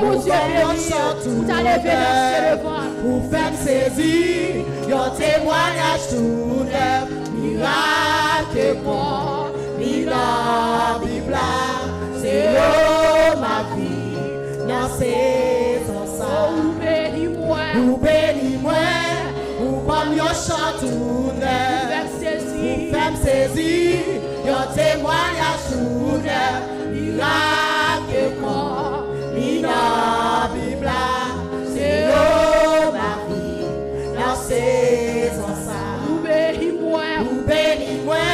bon Dieu béni. Vous t'allez lever danser devant. Pour faire saisir, yon témoignage tout neuf, miracle bon, mina Bible, c'est yo ma vie, dans saison ça. Ou bénis-moi. Ou bénis-moi, ou comme yon chant tout neuf, pour faire saisir, yon témoignage tout neuf, miracle bon, mina Bible, c'est yo ma vie, dans saison ça. Ou bénis-moi. Ou bénis-moi,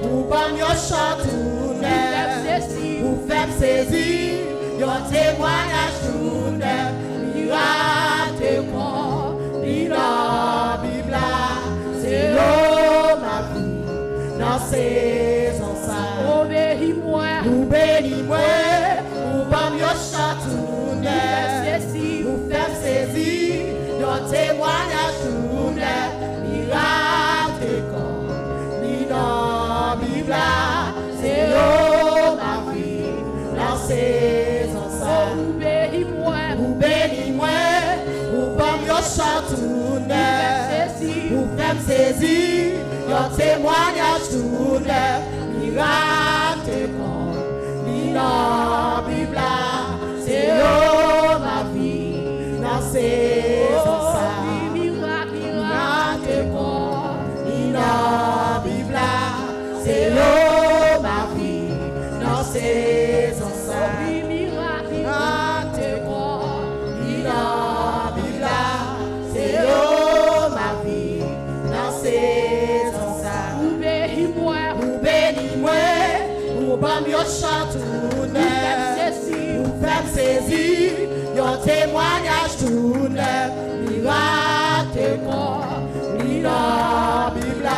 ou comme yon chant tout neuf, ou faire saisir, yon témoignage tout neuf, miracle bon, mina Bible, c'est yo ma vie, dans saison ça. Ou bénis-moi. Ou bénis-moi, ou comme yon chant tout neuf, ou faire saisir, yon témoignage tout neuf, miracle bon, mina Bible, c'est yo ma vie, dans saison ça. Ou bénis-moi. Ou bénis-moi, ou comme yon chant tout neuf, ou faire saisir, yon témoignage tout neuf, miracle bon, mina Bible, c'est yo ma vie, dans saison ça. Miracle bon, mina Bible, c'est yo ma vie, dans saison ça. Miracle bon, mina Bible, c'est yo ma vie, dans saison ça. Ou bénis-moi. Ou bénis-moi, ou bam yon chant tout neuf, ou faire saisir, yon témoignage tout neuf, miracle bon, mina Bible,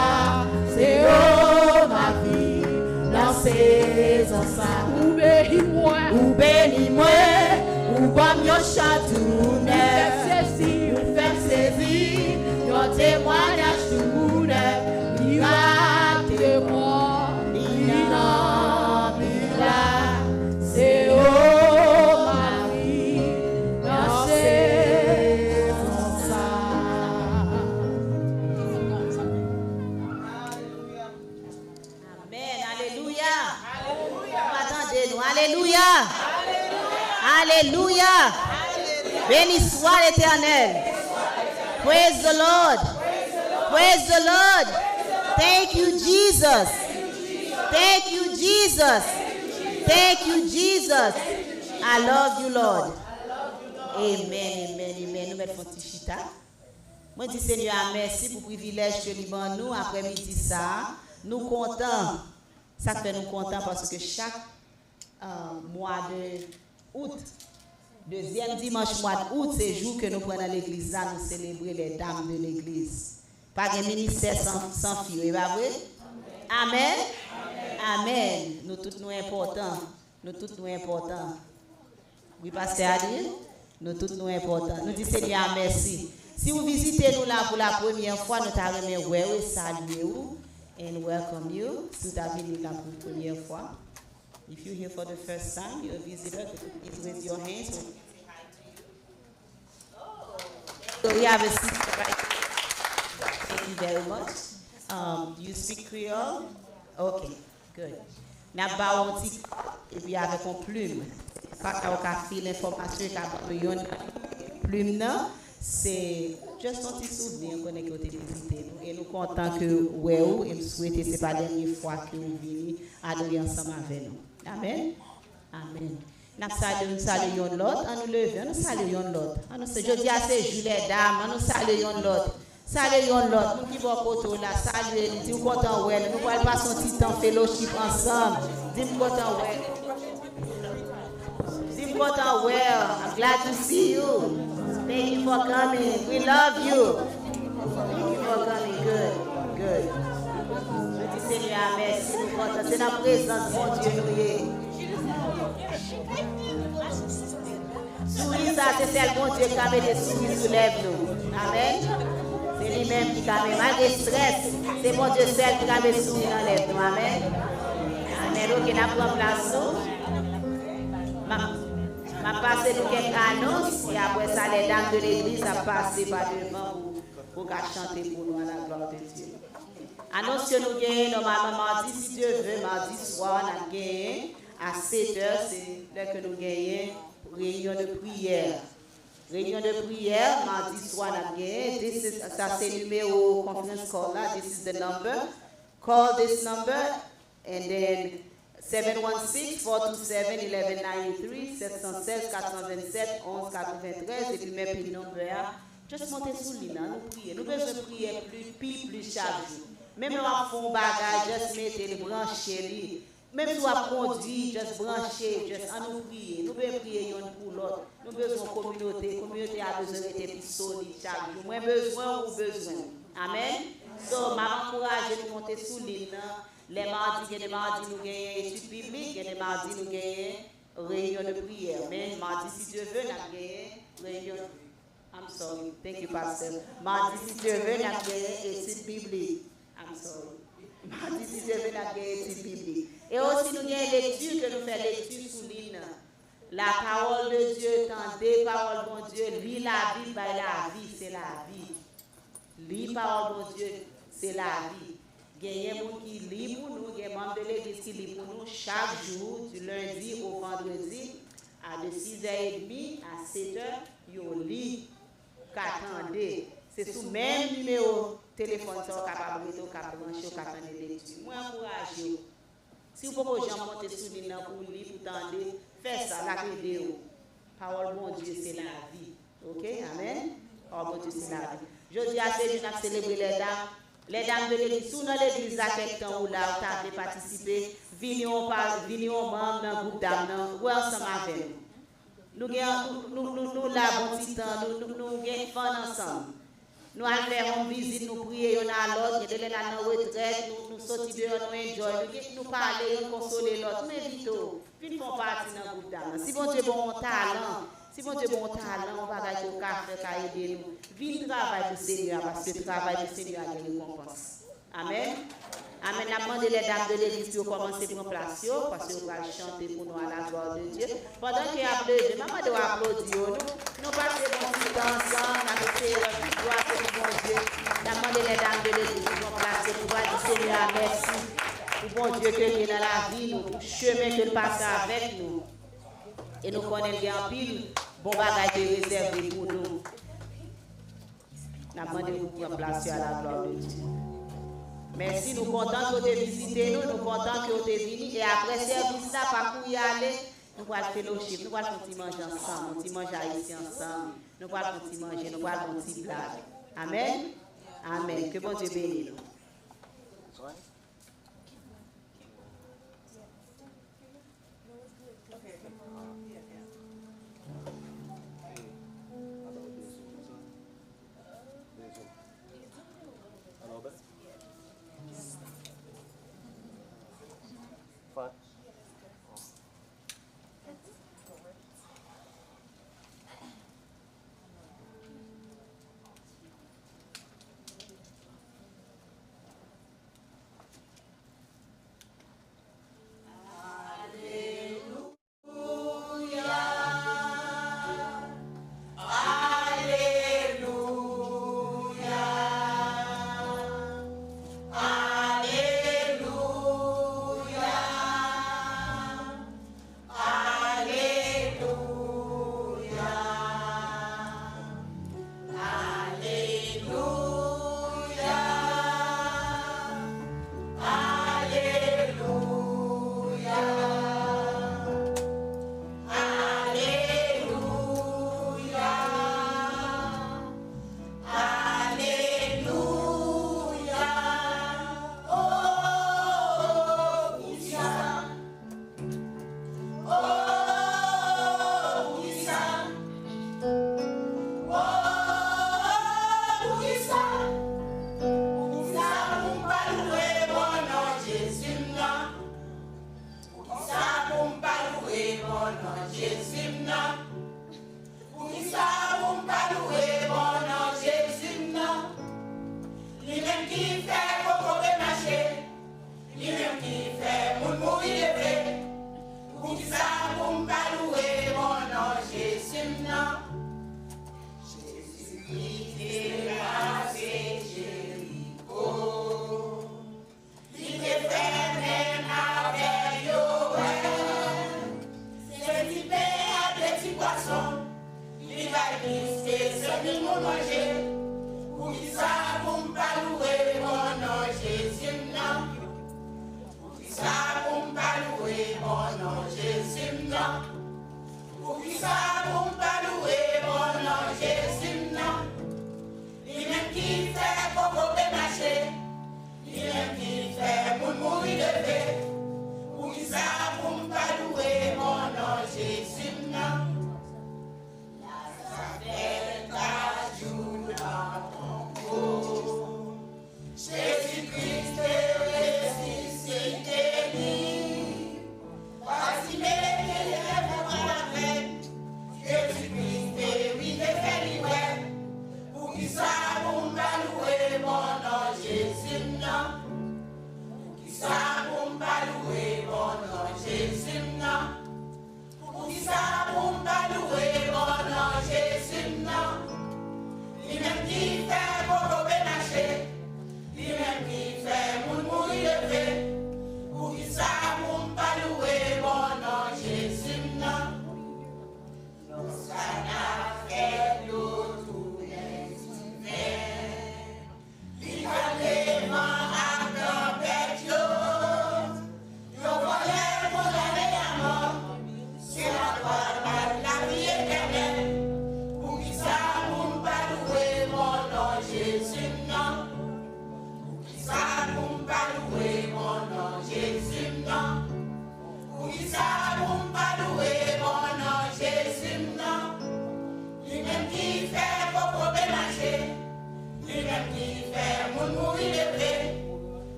c'est yo ma vie, dans saison ça. Ou bénis-moi. Ou bénis-moi, ou bam yon chant tout neuf, ou faire saisir, yon témoignage tout neuf, miracle bon, mina Bible, c'est yo ma vie, dans saison ça. Amen. Alléluia. Attendez-nous. Alléluia. Alléluia. Béni soit l'Éternel. Praise the Lord. Praise the Lord. Thank you, Jesus. Thank you, Jesus. Thank you, Jesus. I love you, Lord. Amen, amen, amen. Nous mettons petit chita. Moi, dis Seigneur, merci pour le privilège que nous avons nous après-midi ça. Nous contents. Ça fait nous contents parce que chaque mois de août, deuxième dimanche mois d'août, c'est le jour que nous prenons à l'église là, nous célébrer les dames de l'église. Pas de ministère sans fille, pas vrai? Amen. Amen. Nous tous nous importants. Nous tous nous importants. Oui, pasteur Adil, nous tous nous importants. Nous disons Seigneur, merci. Si vous visitez nous là pour la première fois, nous t'arrêtons et saluer vous and welcome you. Si vous avez venu là pour la première fois. If you're here for the first time, you're a visitor, please raise your hands. So we have a seat right. Thank you very much. Do you speak Creole? Okay, good. Now, et puis avec une plume. Pas qu'on a fait l'information qu'à une plume, non? C'est juste un petit souvenir qu'on a visité. Et nous contents que vous et nous souhaitons que ce n'est pas la dernière fois que vous venez adorer ensemble avec nous. Amen. Amen. Nous saluons l'autre, nous levons, nous saluons l'autre. Je dis à ces Jules dames, nous saluons l'autre. Saluons l'autre, nous qui vont côté là, saluons, nous disons content ouais, nous allons passer un petit temps fellowship ensemble. Dis-moi content ouais. Dis-moi content ouais. I'm glad to see you. Thank you for coming. We love you. Thank you for coming. Good, good. Je dis Seigneur, merci, nous contents. C'est la présence de mon Dieu, nous. Souris, ça, c'est celle bon Dieu qui a mis des souris sous les nous. Amen. C'est lui-même qui a mis, malgré le stress, c'est mon Dieu seul qui a mis des souris dans les nous. Amen. Amen. Ok, on a pris place. m'a passé pour quelques annonces et après ça, les dames de l'église ont passé par devant pour chanter pour nous à la gloire de Dieu. Annonce que nous gagnons normalement mardi, si Dieu veut, mardi soir, on a gagné à 7h, c'est là que nous gagnons réunion de prière. Réunion de prière, mardi soir, on a gagné. Ça c'est le numéro conference call là. This is the number. Call this number and then 716-427-1193, 716-427-1193, et puis même le number. Juste monter sous l'île, nous prier. Nous besoin prier plus chaque jour. Même si on fait un bagage, juste mettre les brancher. Même si on conduit, juste brancher, juste en nous prier. Nous devons prier l'un pour l'autre. Nous avons besoin de communauté. La communauté a besoin d'être plus solide chaque jour. Moins besoin ou besoin. Amen. Donc, je m'encourage de monter sous l'île. Les mardis, nous gagnons études bibliques, les mardis, nous gagnons réunion de prière. Mais mardi, si Dieu veut, nous gagnons réunion. I'm sorry. Thank you, Pastor. Mardi, si Dieu veut, nous gagnons études bibliques. I'm sorry. Mardi, si Dieu veut, nous gagnons études bibliques. Et aussi, nous gagnons lecture, que nous faisons lecture sous l'île. La parole de Dieu, tendez, parole de mon Dieu, lis la Bible, la vie, c'est la vie. Lis parole de mon Dieu, c'est la vie. Il y a des gens qui lisent pour nous, il y a des membres de l'église qui lisent pour nous chaque jour, du lundi au vendredi, à de 6h30 à 7h, ils lisent, qu'attendez. C'est sous le même numéro de téléphone, ça vous capable de brancher, vous capable de lecture. Moi, encouragez-vous. Si vous pouvez monter sur l'île pour lire, pour tendre, faites ça, la vidéo. Parole de mon Dieu, c'est la vie. Ok? Amen? Parole de mon Dieu, c'est la vie. Je dis à ces gens qui célébrer les dames. Les dames de l'église, sous dans l'église à quelque temps où là, vous avez participé, venez on membre d'un groupe d'âmes, ou ensemble avec nous. Nous avons là, bon petit temps, nous avons fan ensemble. Nous allons faire une visite, nous prier, on a l'autre, nous allons dans la retraite, nous sortir dehors, nous enjoy, nous parler, nous consoler l'autre, nous invitons, puis nous faisons partie d'un groupe d'âmes. Si bon Dieu bon talent, on va gagner au café, aider nous. Vive travail pour le Seigneur, parce que le travail du Seigneur a des récompenses. Amen. Amen. On a demandé les dames de l'église pour commencer pour place, parce qu'on va chanter pour nous à la gloire de Dieu. Pendant qu'il y a applaudi, maman doit applaudir. Nous passons bon petit temps ensemble, on a fait gloire pour bon Dieu. On a demandé les dames de l'église pour place, pour voir du Seigneur, merci. Pour bon Dieu que est dans la vie, nous, pour le chemin que passe avec nous. Et nous connaissons bien pile, bon bagage réservé pour nous. Nous demandons de prendre place à la gloire de Dieu. Merci, nous sommes contents que vous ayez visité nous, nous sommes contents que vous ayez venu. Et après le service, là, pas pour y aller, nous allons faire le chiffre, nous allons faire un petit manger ensemble, un petit manger ici ensemble. Nous allons faire un petit manger, nous allons faire un petit plat. Amen. Amen. Que bon Dieu bénisse nous.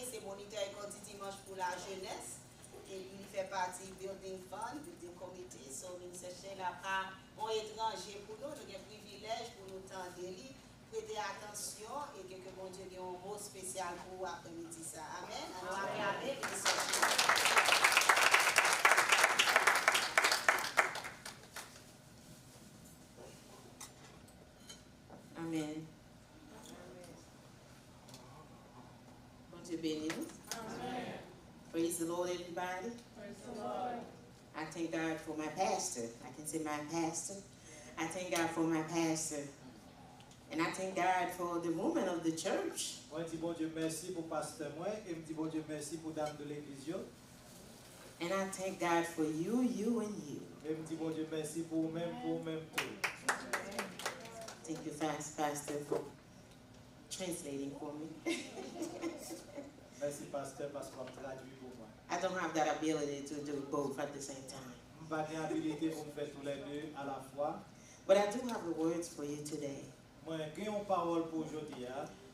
c'est moniteur école du dimanche pour la jeunesse. Et lui, il fait partie Building Fund, Building Committee. So, ministre Sheila pas un étranger pour nous. Nous avons un privilège pour nous tendre. Prêtez attention et que bon Dieu ait un mot spécial pour après-midi ça. Amen. Alors, acclamez, ministre Sheila. Amen. Bon Dieu béni. Amen. Praise the Lord, everybody. Praise the Lord. I thank God for my pastor. I can say my pastor. I thank God for my pastor. And I thank God for the women of the church. Moi, je dis bon Dieu merci pour pasteur moi et je dis bon Dieu merci pour dame de l'église. And I thank God for you, you, and you. Et je dis bon Dieu merci pour vous-même tout. Thank you, Pastor, for translating for me. Merci pasteur parce qu'on traduit pour moi. I don't have that ability to do both at the same time. Je n'ai pas l'habilité pour me faire tous les deux à la fois. But I do have the words for you today. Moi, j'ai une parole pour aujourd'hui.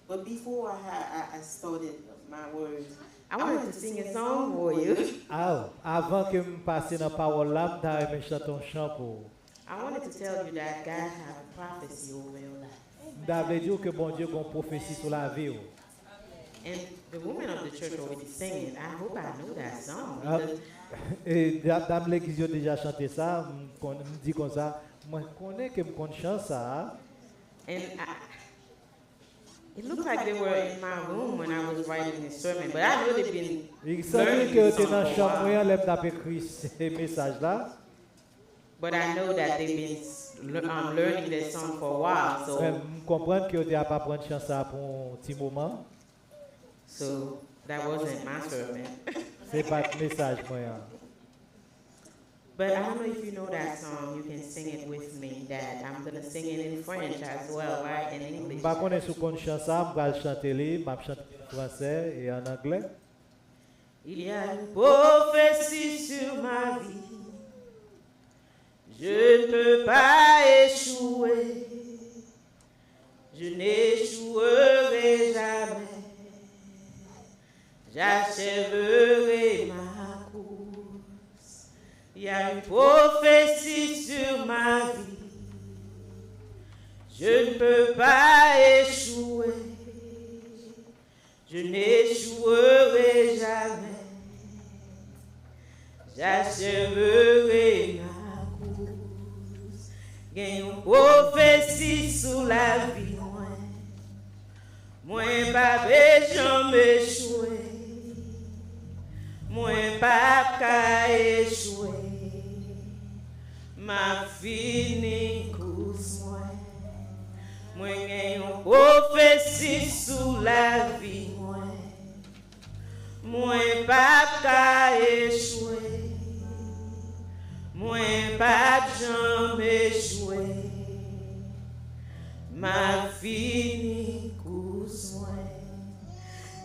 But before I started my words, I wanted to sing a song for you. Ah, avant que je passe dans la parole là, je vais chanter un chant pour. I wanted to tell you that God has a prophecy over your life. David dit que bon Dieu a une prophétie sur la vie. And the women of the church already sing it. I hope I know that song. Et dans l'église a déjà chanté ça, me dit comme ça, moi je connais que je chante ça. And it looked like they were in my room when I was writing this sermon, but I know they've been Il semble que tu es dans la chambre où on a écrit ces messages là. But I know that they've been learning this song for a while, so. Je comprends que tu as pas prendre chance ça pour un petit moment. So that wasn't my sermon. C'est pas le message moi. But I don't know if you know that song. You can sing it with me, Dad. I'm gonna sing it in French as well, right? In English. Pas connais sous qu'on chante ça, je vais chanter les, je chanter en français et en anglais. Il y a une prophétie sur ma vie. Je ne peux pas échouer. Je n'échouerai jamais. J'achèverai ma course. Il y a une prophétie sur ma vie. Je ne peux pas échouer. Je n'échouerai jamais. J'achèverai ma course. Il y a une prophétie sur la vie. Moi, pas jamais échouer. Moi, pas qu'à échouer. Ma fini course, moi, j'ai une prophétie sur la vie. Moi, pas qu'à échouer. Moi, pas jamais échouer. Ma fini course,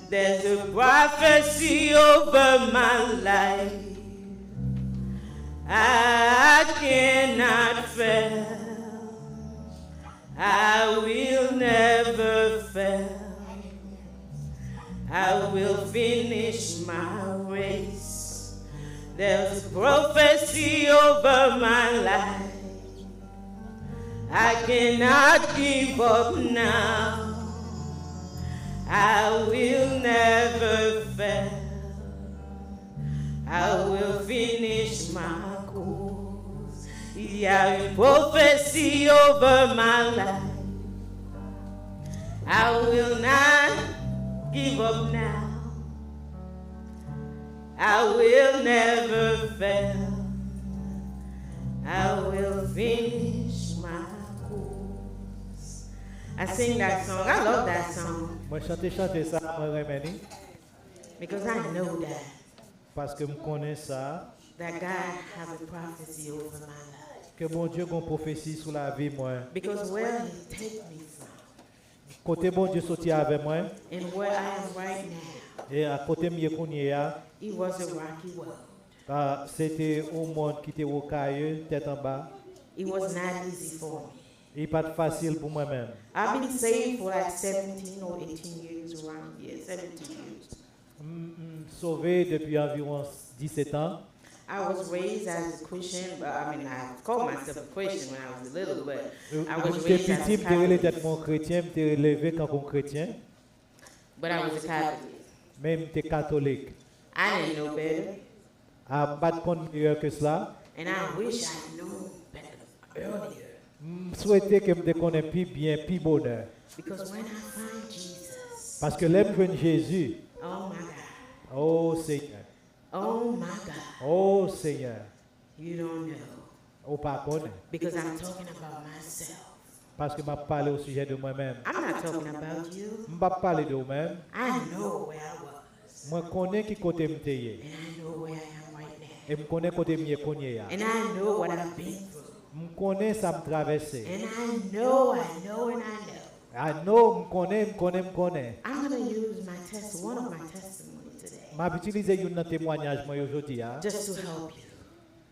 there's a prophecy over my life. I cannot fail. I will never fail. I will finish my race. There's a prophecy over my life. I cannot give up now. I will never fail. I will finish my course. Il y a une prophétie over my life. I will not give up now. I will never fail. I will finish my course. I sing that song. I love that song. Moi chanter ça, moi remeni. Because I know that. Parce que je connais ça. That God has a prophecy over my life. Que mon Dieu a une prophétie sur la vie moi. Because where He take me from. Côté bon Dieu sorti avec moi. And where I am right now. Et à côté mieux qu'on y est. It was a rocky world. C'était un monde qui était rocailleux, tête en bas. It was not easy for me. Il n'est pas facile pour moi-même. I've been saved for like 17 or 18 years around here, 17 years. Sauvé depuis environ 17 ans. I was raised as a Christian, but I mean, I called myself a Christian when I was little, but I was J'étais raised as petit, a j'étais relé Catholic. d'être mon chrétien, j'étais élevé quand on chrétien, But I was a Catholic. même j'étais catholique. I didn't know better, À pas de compte meilleur que cela. and I wish I'd known better earlier. Souhaiter que me connaisse plus bien, plus bonheur. Because when I find Jesus, Parce que l'aime de Jésus, oh my God, oh Seigneur, oh my God, oh Seigneur, you don't know. oh pas connaît. Because I'm talking about myself. Parce que je parle au sujet de moi-même. I'm not talking about you. Je ne parle de moi-même. I know where I was, Moi, je connais qui côté me and I know where I am right now, et je connais côté me connais. and I know what I've been through, Je connais ça me traverser. and I know, and I know. I know, je connais. I'm going to use one of my testimony today, Je vais utiliser un témoignage moi aujourd'hui, just to help you.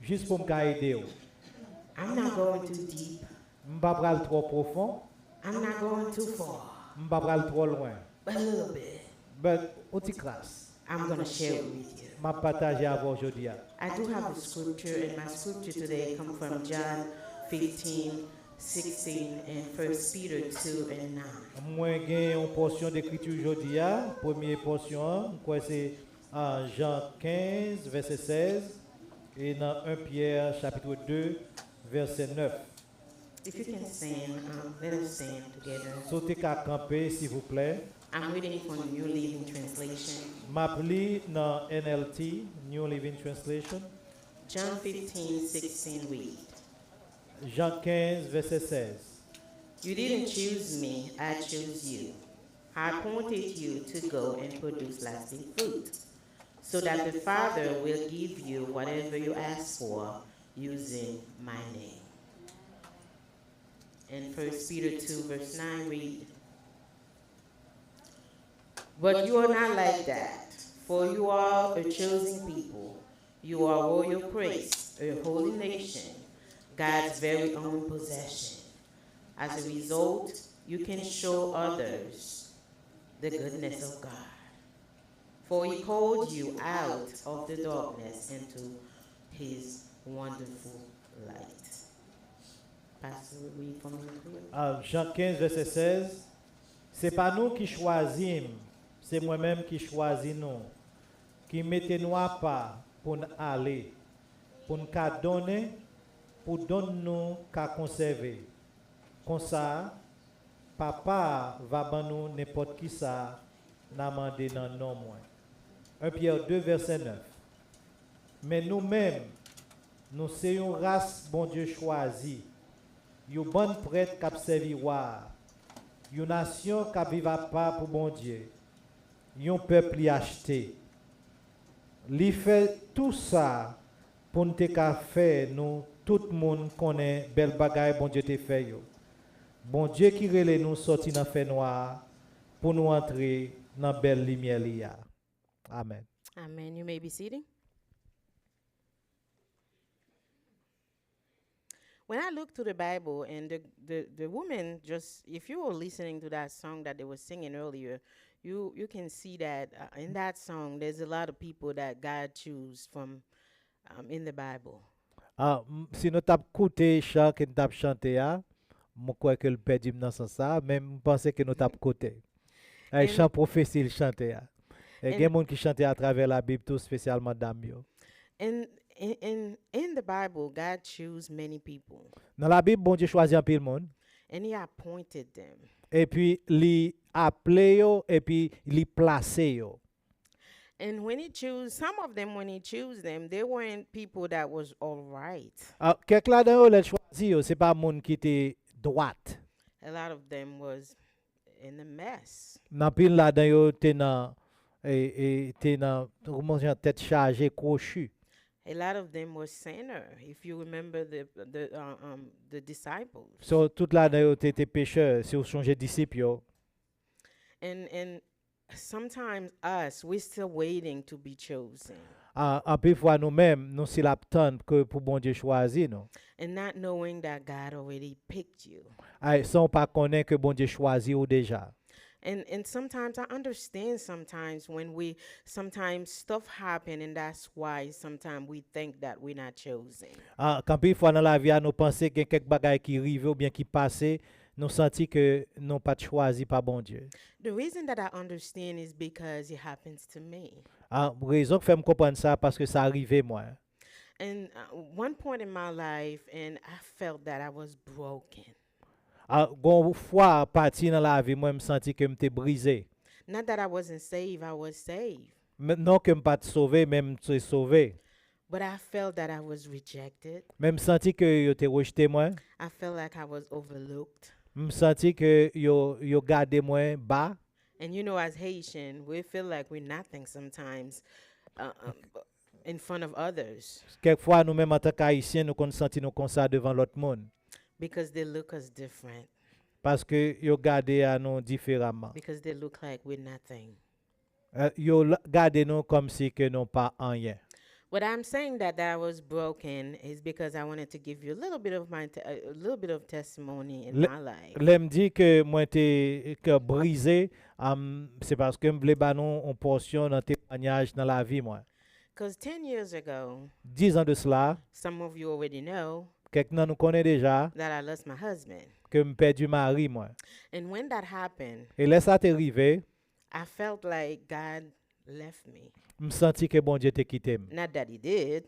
juste pour me aider. I'm not going too deep. Je ne vais pas aller trop profond, I'm not going too far, je ne vais pas aller trop loin. but a little bit. Mais au petit classe, I'm going to share it with you. je vais partager avec vous aujourd'hui. I do have a scripture, and my scripture today comes from John 15, 16, and 1 Peter 2 and 9. Moi, j'ai une portion d'écriture aujourd'hui. Première portion, c'est Jean 15, verset 16, et dans 1 Pierre, chapitre 2, verset 9. If you can stand, let us stand together. Sautez qu'à camper, s'il vous plaît. I'm reading from the New Living Translation. M'appli dans NLT, New Living Translation. John 15, 16 read. Jean 15, verset 16. You didn't choose me, I chose you. I appointed you to go and produce lasting fruit, so that the Father will give you whatever you ask for using my name. And 1 Peter 2, verse 9 read, but you are not like that, for you are a chosen people. You are royal priest, a holy nation, God's very own possession. As a result, you can show others the goodness of God. For he called you out of the darkness into his wonderful light. Pastor, read for me, please. Jean 15, verset 16. C'est pas nous qui choisissons, c'est moi-même qui choisis nous, qui mettez nous à part pour nous aller, pour nous donner, pour donner nous qu'à conserver. Comme ça, papa va ban nous n'importe qui ça n'a demandé dans non moins. 1 Pierre 2, verset 9. Mais nous-mêmes, nous sommes une race, bon Dieu choisie, une bonne prêtre qui a servi roi, une nation qui ne vit pas pour bon Dieu, un peuple y acheté. Il fait tout ça pour nous faire, nous, tout le monde connaît belle bagaille bon Dieu te fait. Bon Dieu qui relève nous sortir dans le fait noir pour nous entrer dans la belle lumière. Amen. Amen. You may be seated. When I look to the Bible and the woman just, if you were listening to that song that they were singing earlier, you can see that in that song there's a lot of people that God chose from in the Bible. Si nous avons écouté chant que nous avons chanté, je crois que le Père dit dans ce sens, mais je pense que nous avons écouté. Un chant prophétie, il chantait. Et il y a des gens qui chantent à travers la Bible, tout spécialement Damio. And in the Bible, God chose many people. Dans la Bible, bon Dieu choisit un peu le monde. And he appointed them. Et puis, il appelé et puis il placé. And when he chose, some of them, when he chose them, they weren't people that was all right. Quelques là-dedans, il choisi, c'est pas monde qui était droite. A lot of them was in a mess. Dans pile là-dedans, t'es dans comment dire tête chargée, crochue. A lot of them were sinner. If you remember the disciples. So tout là-dedans, t'étais pécheur, si vous changez disciple. And sometimes us, we're still waiting to be chosen. En peu fois nous-mêmes, nous si l'attendre que pour bon Dieu choisir nous. And not knowing that God already picked you. Sans pas connaître que bon Dieu choisit ou déjà. And sometimes I understand sometimes when sometimes stuff happen and that's why sometimes we think that we're not chosen. Quand pile fois dans la vie, nous pensons qu'il y a quelques bagages qui arrivent ou bien qui passent, nous senti que nous pas choisi par bon Dieu. The reason that I understand is because it happens to me. Raison que fait me comprendre ça parce que ça arrivait moi. And one point in my life, and I felt that I was broken. Gon fois parti dans la vie, moi me senti que m'étais brisé. Not that I wasn't saved, I was saved. Non que me pas sauvé, même tu sauvé. But I felt that I was rejected. Même senti que yo t'ai rejeté moi. I felt like I was overlooked. Me senti que yo gardé moi bas. And you know, as Haitian, we feel like we're nothing sometimes in front of others Quelquefois nous même en tant qu'haïtiens nous qu'on senti nous comme ça devant l'autre monde because they look us different, parce que yo gardé à nous différemment. because they look like we're nothing. Yo gardé nous comme si que nous pas rien. What I'm saying that I was broken is because I wanted to give you a little bit of a little bit of testimony in my life. L'aime dit que moi t'ai que brisé c'est parce que me voulais ba nous en portion dans témoignage dans la vie moi. Because 10 years ago, 10 ans de cela, some of you already know quelqu'un nous connaît déjà that I lost my husband. que me perdu mari moi. And when that happened, Et là ça t'est arrivé, I felt like God left me. me senti que bon Dieu t'a quitté. Not that he did,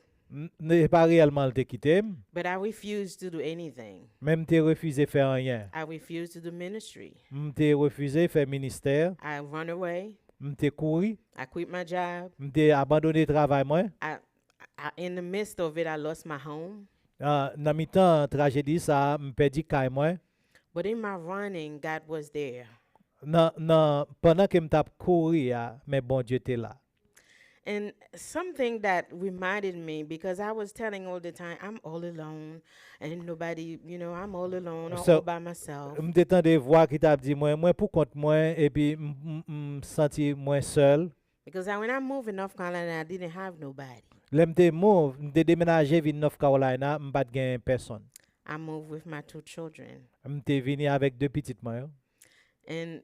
N'est pas réellement t'a quitté, but I refused to do anything. même t'ai refusé faire rien. I refused to do ministry. M'te refusé faire ministère, I run away. m'te couru, I quit my job. m'te abandonné travail moi. In the midst of it, I lost my home. Dans mi-temps tragédie ça, m'perdi caille moi. But in my running, God was there. Pendant que m't'a couru, mais bon Dieu était là. And something that reminded me, because I was telling all the time, I'm all alone, and nobody, I'm all alone, all by myself. M'te tande voix qui t'a dit moi pour compte moi et puis senti moi seul. Because when I moved in North Carolina, I didn't have nobody. M'te déménager vers North Carolina, m'pas gen personne. I moved with my 2 children. M'te venu avec 2 petites moi.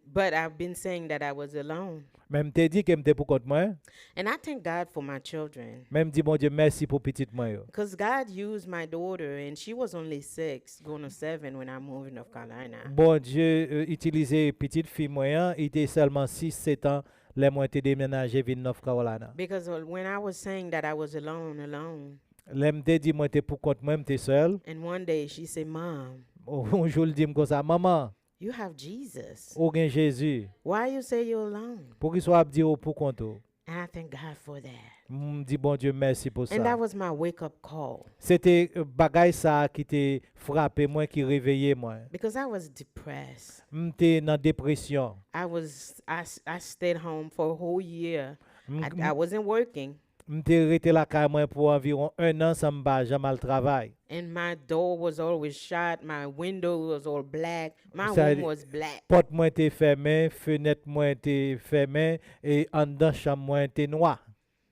But I've been saying that I was alone. Même t'ai dit que m'te pour compte moi. And I thank God for my children. Même dit bon Dieu merci pour petite moi yo. Because God used my daughter, and she was only 6, going to 7 when I moved in North Carolina. Bon Dieu utilisé petite fille moi, il était seulement 6-7 ans, les moi été déménagé vers North Carolina. Because when I was saying that I was alone, L'aime dit moi t'es pour compte moi t'es seul. and one day she said, Mom, Un jour il dit comme ça maman, you have Jesus. ou gen Jésus. Why you say you're alone? Pour qu'il soit dit pour compte. And I thank God for that. Dit bon Dieu merci pour And that ça. was my wake-up call. C'était bagay ça qui t'est frappé moi qui réveillé moi. Because I was depressed. M'étais dans dépression. I stayed home for a whole year. I wasn't working. M'étais resté là quand moi pour environ 1 an sans me jamais le travail. And my door was always shut. My window was all black. My Ça room dit- was black. Porte moi était fermée, fenêtre moi était fermée et en dedans chambre moi était noir.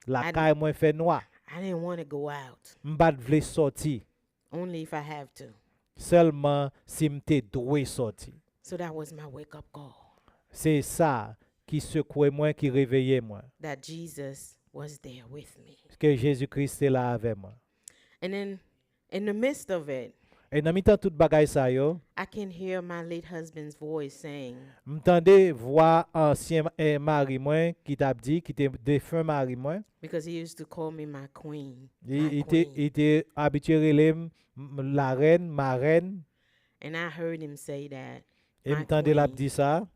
La I- caille moi fait noir. I didn't want to go out, M'pas vle sortir only if I have to. seulement si m'était doué sortir. So that was my wake-up call, C'est ça qui secouait moi, qui réveillait moi. that Jesus was there with me. Que Jésus-Christ est là avec moi. And then in the midst of it, Et dans mi-temps toute bagaille ça yo, I can hear my late husband's voice saying, m'tendais voix ancien mari moi qui t'a dit qui était défunt mari moi. because he used to call me my queen. Il my était queen. il était habitué relève la reine, ma reine. And I heard him say that, Et my m'tendais la queen, dit ça.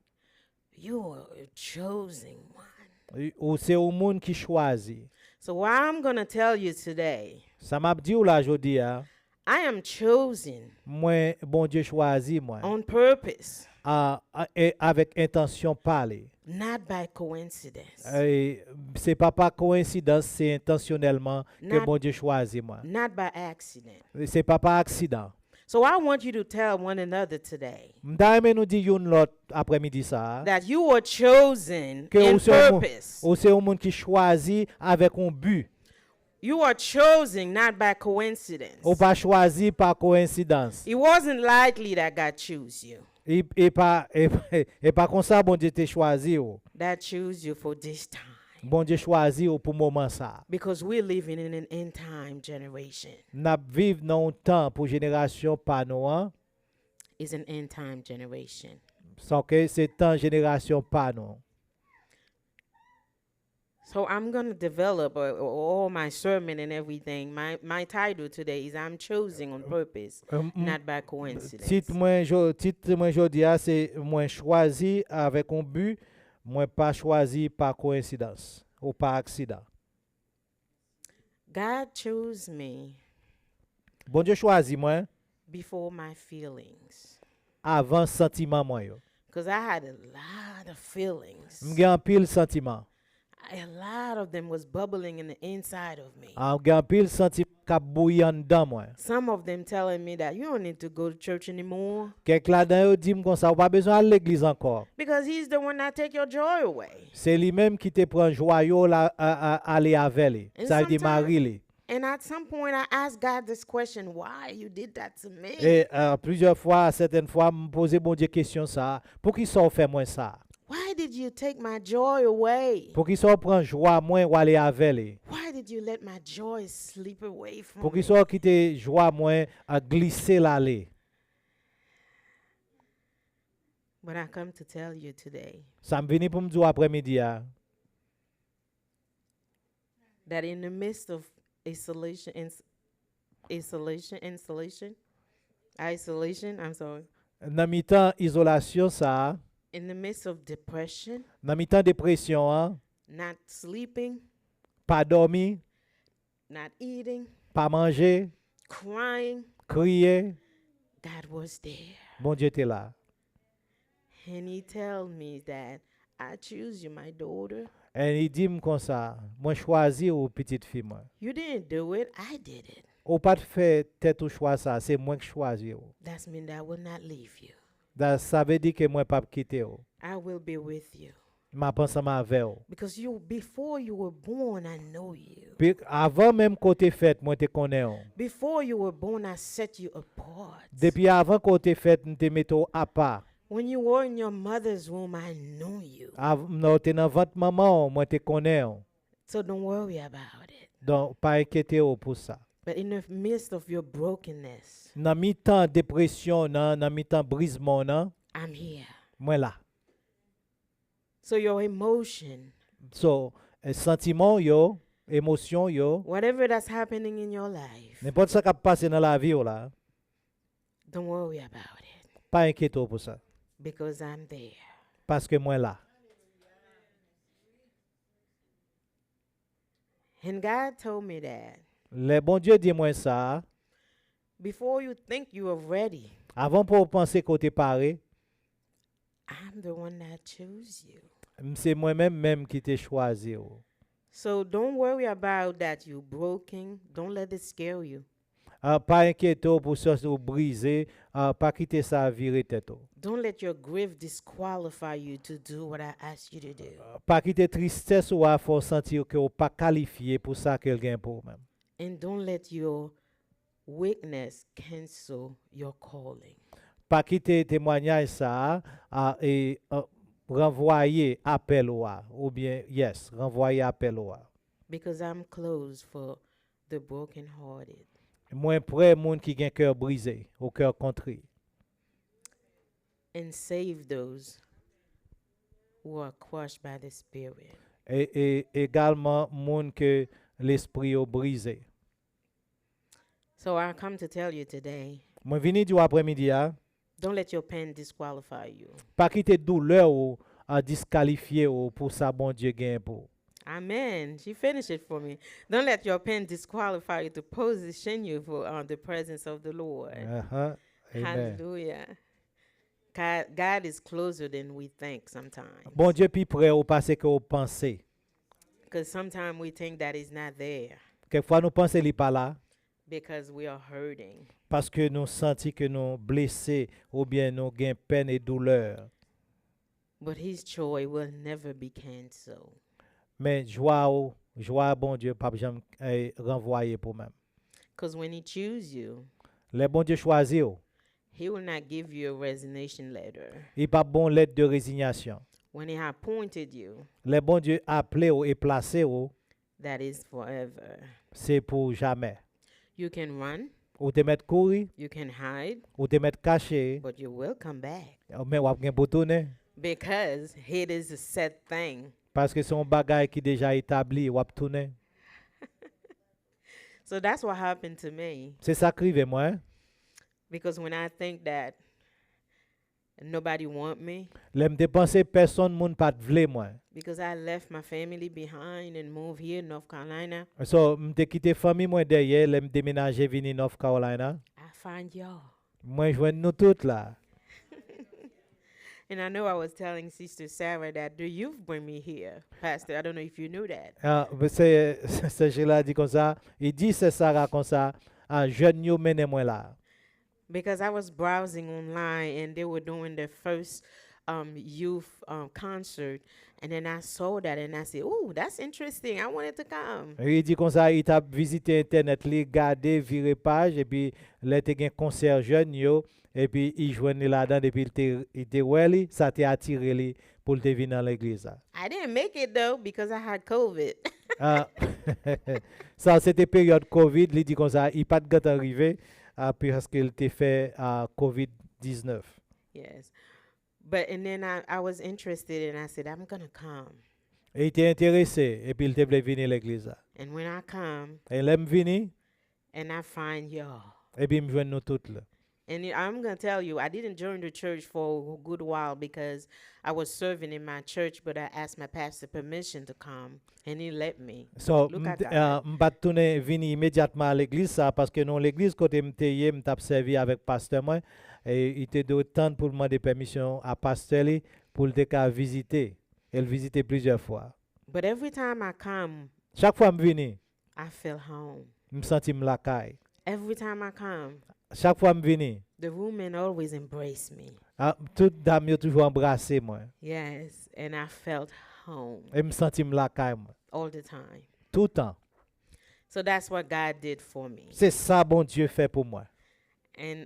you are a chosen one. Ou c'est au monde qui choisit. So what I'm going to tell you today, Ça m'a dit ou la jodi a, I am chosen moi bon Dieu choisi moi. on purpose, Et avec intention parler. not by coincidence, C'est pas par coïncidence, c'est intentionnellement que Not- bon Dieu choisit moi. not by accident. C'est pas par accident. So I want you to tell one another today M'da aimé nous dit yon l'autre après-midi ça. that you are chosen Que in ou c'est un monde- purpose. ou c'est un monde qui choisit avec un but. You are chosen not by coincidence. Ou pas choisi par coïncidence. It wasn't likely that God chose you. Et pas comme ça, bon Dieu t'a choisi. that choose you for this time. Bon Dieu choisi pour moment ça. Because we're living in an end time generation. N'a vivre dans un temps pour génération pas nous hein. It's an end time generation. Sans que c'est temps génération pas nous. So I'm going to develop all my sermon and everything. My title today is I'm choosing on purpose, not by coincidence. Titre moi jodi a c'est moi choisi avec un but, moi pas choisi par coïncidence ou par accident. God chose me Bon Dieu choisi moi before my feelings. avant sentiment moi yo. Because I had a lot of feelings. M'gen pile sentiment. A lot of them was bubbling in the inside of me. M'gen pile sentiment k'ap bouillant dans moi. Some of them telling me that you don't need to go to church anymore Quelques là-dedans yo dit comme ça, ou pas besoin aller l'église encore. because he's the one that take your joy away. C'est lui-même qui te prend joyau là aller avec lui. And Ça veut dire sometimes- Marie lui. And at some point I asked God this question, why you did that to me? Et plusieurs fois, certaines fois, me poser bon Dieu question ça. Pour qui ça fait moi ça? Why did you take my joy away? Pour qui ça prend joie moi ou aller avec lui? Why did you let my joy slip away from Pour me? qui ça quitter joie moi à glisser l'aller? But I come to tell you today Ça me vient pour me dire après-midi hein, that in the midst of isolation, I'm sorry. dans mi-temps isolation ça, In the midst of depression, dans mi-temps dépression hein, not sleeping, pas dormir, not eating, pas manger, crying, crier, God was there. bon Dieu était là. And he told me that I choose you, my daughter. Et il dit comme ça, moi choisi ou petite fille moi. You didn't do it, I did it. Ou pas de faire tête ou choix ça, c'est moi qui choisis. That means that I will not leave you. Ça veut dire que moi pas quitter. I will be with you. Ma pense avec vous. Because before you were born, I know you. Puis avant même côté fait, moi te connais. Before you were born, I set you apart. Depuis avant côté fait, nous te mettons à part. When you were in your mother's womb, I knew you. Non, te dans votre maman, moi te connais. So don't worry about it. Donc pas inquiéter pour ça. But in the midst of your brokenness, Dans mi-temps dépression, dans mi-temps brisement, I'm here. moi là. So your emotion, So, sentiment yo, émotion yo, whatever that's happening in your life, n'importe ce qui passe dans la vie là, don't worry about it pas inquiéter pour ça. because I'm there. Parce que moi là. And God told me that Le bon Dieu dit moi ça, before you think you are ready, avant pour penser que tu es paré, I'm the one that chose you. c'est moi-même qui t'ai choisi. So don't worry about that you broken. Don't let it scare you. Pas inquiéter pour ça ou briser, pas quitter ça virer tête. Don't let your grief disqualify you to do what I asked you to do. Pas quitter tristesse ou à faire sentir que ou pas qualifié pour ça qu'elle gagne pour même. And don't let your weakness cancel your calling. Pas quitter témoignage ça et renvoyer appel ou bien yes, renvoyer appel Because I'm closed for the brokenhearted. Moins près monde qui gagne cœur brisé, au cœur contrit. And save those who are crushed by the Spirit. Et également monde que l'esprit est brisé. So I come to tell you today, Moi vini du après-midi don't let your pain disqualify you. pas quitter douleur ou à disqualifier ou pour ça bon Dieu gagne pour. Amen. She finished it for me. Don't let your pain disqualify you to position you for the presence of the Lord. Amen. Hallelujah. God is closer than we think sometimes. Bon Dieu plus près ou parce que vous pensez. Because sometimes we think that He's not there Quelquefois nous pensons il pas là because we are hurting. parce que nous sentons que nous blessés ou bien nous gain peine et douleur. But His joy will never be canceled. Mais joie bon Dieu pas jamais renvoyer pour même. Because when He chooses you, Les bon Dieu choisit, He will not give you a resignation letter. Il pas bon lettre de résignation. When he appointed you, Le bon Dieu appelé ou et placé ou, that is forever. c'est pour jamais. You can run, Ou te mettre courir, you can hide, ou te mettre caché, but you will come back. mais ou gen pour tourner. Because it is a set thing. Parce que son bagage qui déjà établi, ou ap tourner. So that's what happened to me. C'est ça qui arrive moi. Hein? Because when I think that nobody want me, L'aime dépenser personne moun pas vle moi. because I left my family behind and moved here in North Carolina, So m'te quitté famille moi derrière, l'aime déménager vini North Carolina. I find y'all. Moi joindre nous toutes là. And I know I was telling Sister Sarah that the youth bring me here, Pastor. I don't know if you knew that. Ah, c'est Gila dit comme ça, il dit c'est Sarah comme ça, un jeune yo mène moi là. Because I was browsing online and they were doing their first youth concert. And then I saw that and I said, oh, that's interesting. I wanted to come. Il dit comme ça, il t'a visité internet, li gardé, viré page et puis là te gen concert jeune yo et puis il joindre là-dedans depuis il te ouais li, ça t'a attiré li pour te venir dans l'église. Là. I didn't make it though because I had COVID. Ah, ça c'était période Covid, il dit comme ça, il pas de gâte arrivé parce qu'il t'a fait COVID-19. Yes. But and then I was interested and I said, I'm gonna come. Et il était intéressé et puis il te voulait venir à l'église. Là. And when I come Et l'aime venir and I find y'all. et puis me joindre nous toutes là. And I'm going to tell you, I didn't join the church for a good while because I was serving in my church, but I asked my pastor permission to come, and he let me. So, Look at that. m'pas tourner vini immédiatement à l'église ça parce que non l'église côté m'teye m't'a servi avec pasteur moi et il te donne temps pour demander permission à pasteur li pour le ka visiter. Elle visité plusieurs fois. But every time I come, Chaque fois me vini, I feel home. me senti me la caille. Every time I come, Chaque fois me vini, the women always embrace me. toute dame yo toujours embrassé moi Yes, and I felt home et me senti me la caille moi. all the time. Tout le temps. So that's what God did for me. C'est ça bon Dieu fait pour moi. And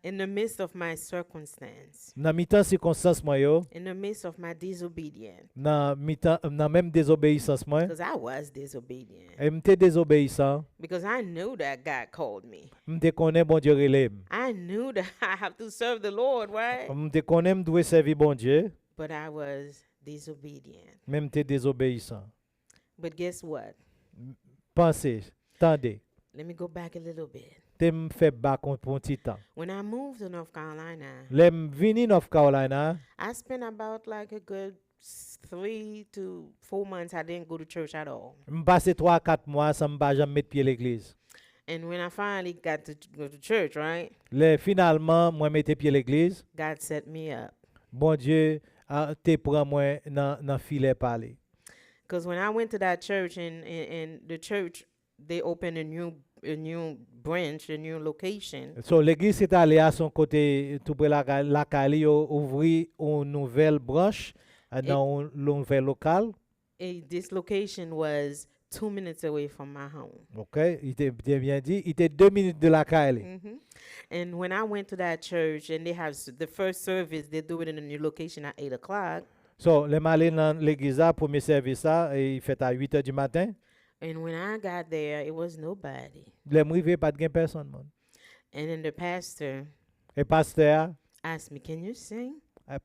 in the midst of my circumstance, Dans mi-temps circonstance moi yo, in the midst of my disobedience, dans mi-temps dans même désobéissance moi, because I was disobedient, et m'te désobéissant. because I knew that God called me. M'te connais bon Dieu relève. I knew that I have to serve the Lord, right? M'te connais m'doit servir bon Dieu, But I was disobedient. même t'es désobéissant. But guess what? Pensez, tendez, Let me go back a little bit. t'es fait bas pour un petit temps. When I moved to North Carolina, L'aime vini North Carolina, I spent about like a good 3 to 4 months. I didn't go to church at all. m'passe 3-4 mois sans m'pas jamais mettre pied à l'église. And when I finally got to go to church, right, Finalement, moi mette pied à l'église, God set me up. bon Dieu te prend moi dans filet parler. Because when I went to that church and the church, they opened a new branch, a new location. So l'église est allée à son côté tout près la Cali ouvrir une nouvelle branche dans un nouvel local. This location was 2 minutes away from my home. OK, il était bien dit, il était 2 minutes de la Cali. And when I went to that church and they have the first service, they do it in a new location at 8 o'clock. So, les malais dans l'église, premier service, il fait à 8 h du matin. And when I got there, it was nobody. Les arrivés, pas de personne. Man. And then the pastor Et pasteur, asked me, "Can you sing?"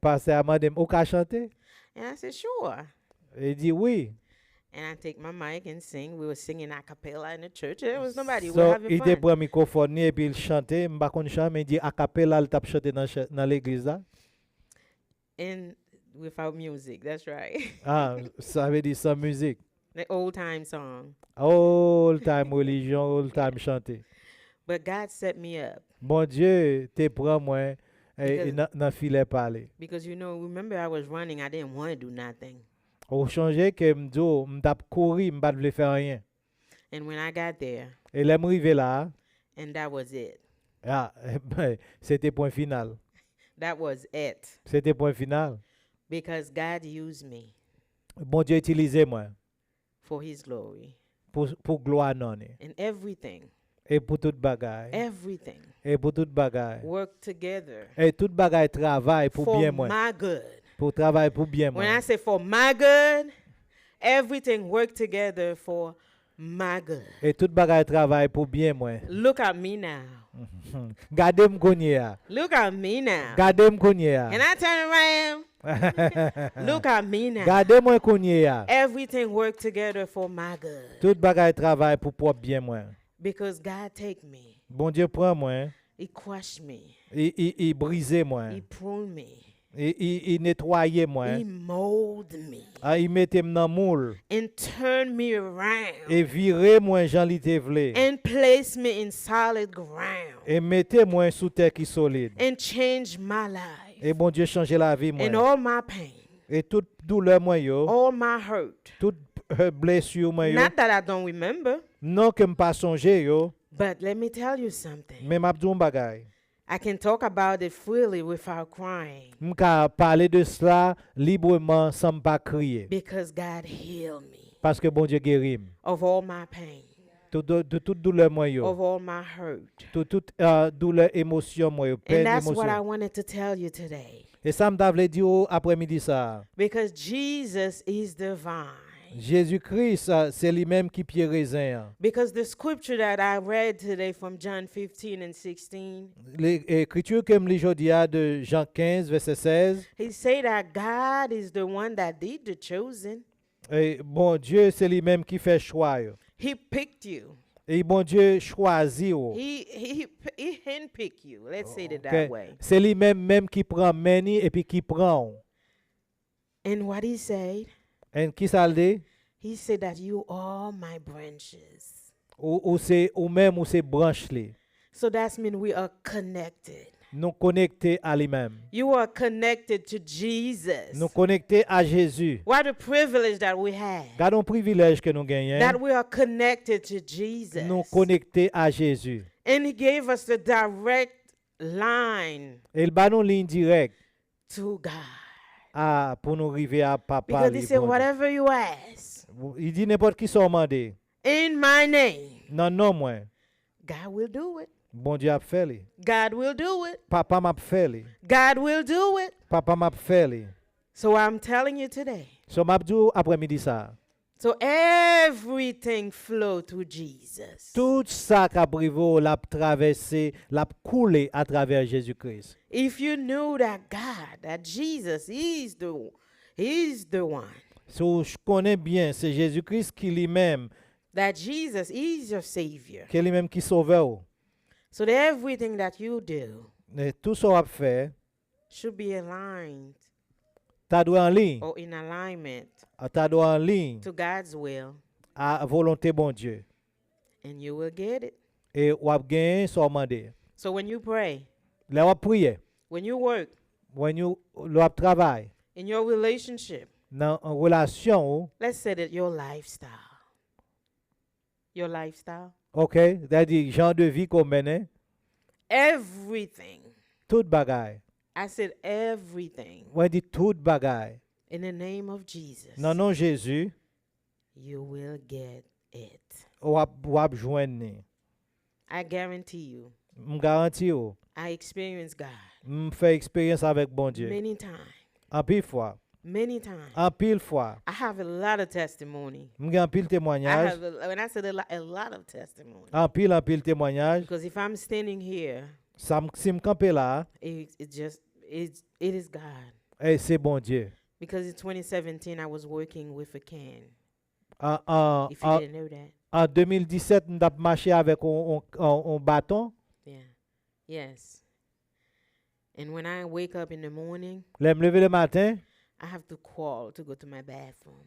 pasteur m'a dit, ou qu'à chanter? And I said, "Sure." Il dit oui. And I take my mic and sing. We were singing a cappella in the church. There was nobody. We So, were having il était fun. pour un microphone et puis il chantait, je ne sais pas chante, mais il dit a cappella, il tape chanter dans l'église. Là. And without music, that's right. Ah, ça veut dire sans musique. The old time song. Old time religion, old time chanter. But God set me up Bon Dieu, te prend moi et Because- dans filet parler. because remember I was running. I didn't want to do nothing. Au changer que m'do, m'tap courir, m'pas vle faire rien. And when I got there, Et là m'rivé là, and that was it. ah, c'était point final. That was it. C'était point final. Because God used me Bon Dieu utilisé moi for His glory pour gloire non. and everything. Et pour toute bagaille. everything Et pour toute bagaille. work together Et toute bagaille travail pour for bien moi. my good. Pour travail pour bien When moi. I say for my good, everything work together for my good. Et toute bagaille travail pour bien moi. Look at me now. Gardez me konye a. Look at me now. Gardez me konye a. Can I turn around? Look at me now. Gardez moi konye a. Everything work together for my good. Toute bagaille travail pour propre bien moi. Because God take me. Bon Dieu prend moi. He crush me. Il brise moi. He prune me. Il nettoie moi. He mold me. Il mette dans moule. And turn me around. Et vire moi Jean li te vle. And place me in solid ground. Et mettez moi sous terre qui solide. And change my life. Et bon Dieu change la vie moi. And all my pain. Et toute douleur moi yo. All my hurt. Toute blessure moi yo. Not that I don't remember. Non que m'pas songe yo. But let me tell you something. Mais m'abdou bagay. I can talk about it freely without crying. M'ka parler de cela librement sans pas crier. Because God healed me Parce que bon Dieu guérit. of all my pain. De toute douleur moi yo. Of all my hurt. Toute douleur émotion moi yo. And Peine that's what I émotion. wanted to tell you today. Et ça m'ta vle dire après-midi ça. Because Jesus is the vine. Jésus-Christ, c'est lui-même qui pied raisin. Because the scripture that I read today from John 15 and 16, L'écriture que me lis aujourd'hui de Jean 15, verset 16. he said that God is the one that did the choosing. Et bon Dieu, c'est lui-même qui fait choix. Yo. He picked you. Et bon Dieu choisit. Yo. He handpicked you. Let's say it Ok? that way. C'est lui-même qui prend meni et puis qui prend. And what he said, Et qui ça le dit? he said that you are my branches. Ou c'est ou même ou c'est branche li. So that means we are connected. Nous connectés à lui-même. You are connected to Jesus. Nous connectés à Jésus. What a privilege that we have. Gardons un privilège que nous gagnons. That we are connected to Jesus. Nous connectés à Jésus. And he gave us the direct line Et il bat nous ligne directe to God. pour nous arriver à papa. Because he li, said, bon Dieu. whatever you ask Il dit n'importe qui soit demandé. in my name, Non, non, moi. God will do it. Bon Dieu a fait li. God will do it. Papa m'a fait li. God will do it. Papa m'a fait li. So I'm telling you today. So m'a dit après-midi ça. So everything flow to Jesus. Tout ça qu'a privé l'a traversé, l'a coulé à travers Jésus-Christ. If you knew that God, that Jesus is the one, So je connais bien, c'est Jésus-Christ qui lui-même, that Jesus is your Savior. qui lui-même qui sauveur. So that everything that you do Et tout ça a fait, should be aligned t'as doit en ligne, or in alignment t'as doit en ligne to God's will, à volonté bon Dieu. and you will get it. Et ou a gagné son mandé. So when you pray, Là on prier, when you work, when you le travail in your relationship, dans en relation, let's say that your lifestyle. Your lifestyle. OK, c'est-à-dire genre de vie qu'on mène, Everything. toute bagaille. I said everything. On dit toute bagaille. In the name of Jesus. Dans nom Jésus, You will get it. ou a joindre. I guarantee you. Me garantis ou, I experienced God me fait expérience avec bon Dieu. many times. En pile fois, Many times. en pile fois, I have a lot of testimony. me en pile I témoignage, have when I said a lot of testimony. en pile témoignage. Because if I'm standing here, Ça si me camper là, it is God. et c'est bon Dieu. Because in 2017 I was working with a can. If you En didn't know that. en 2017, nous avons marché avec un bâton. Yeah. Yes. And when I wake up in the morning, Là, me lever le matin, I have to crawl to go to my bathroom.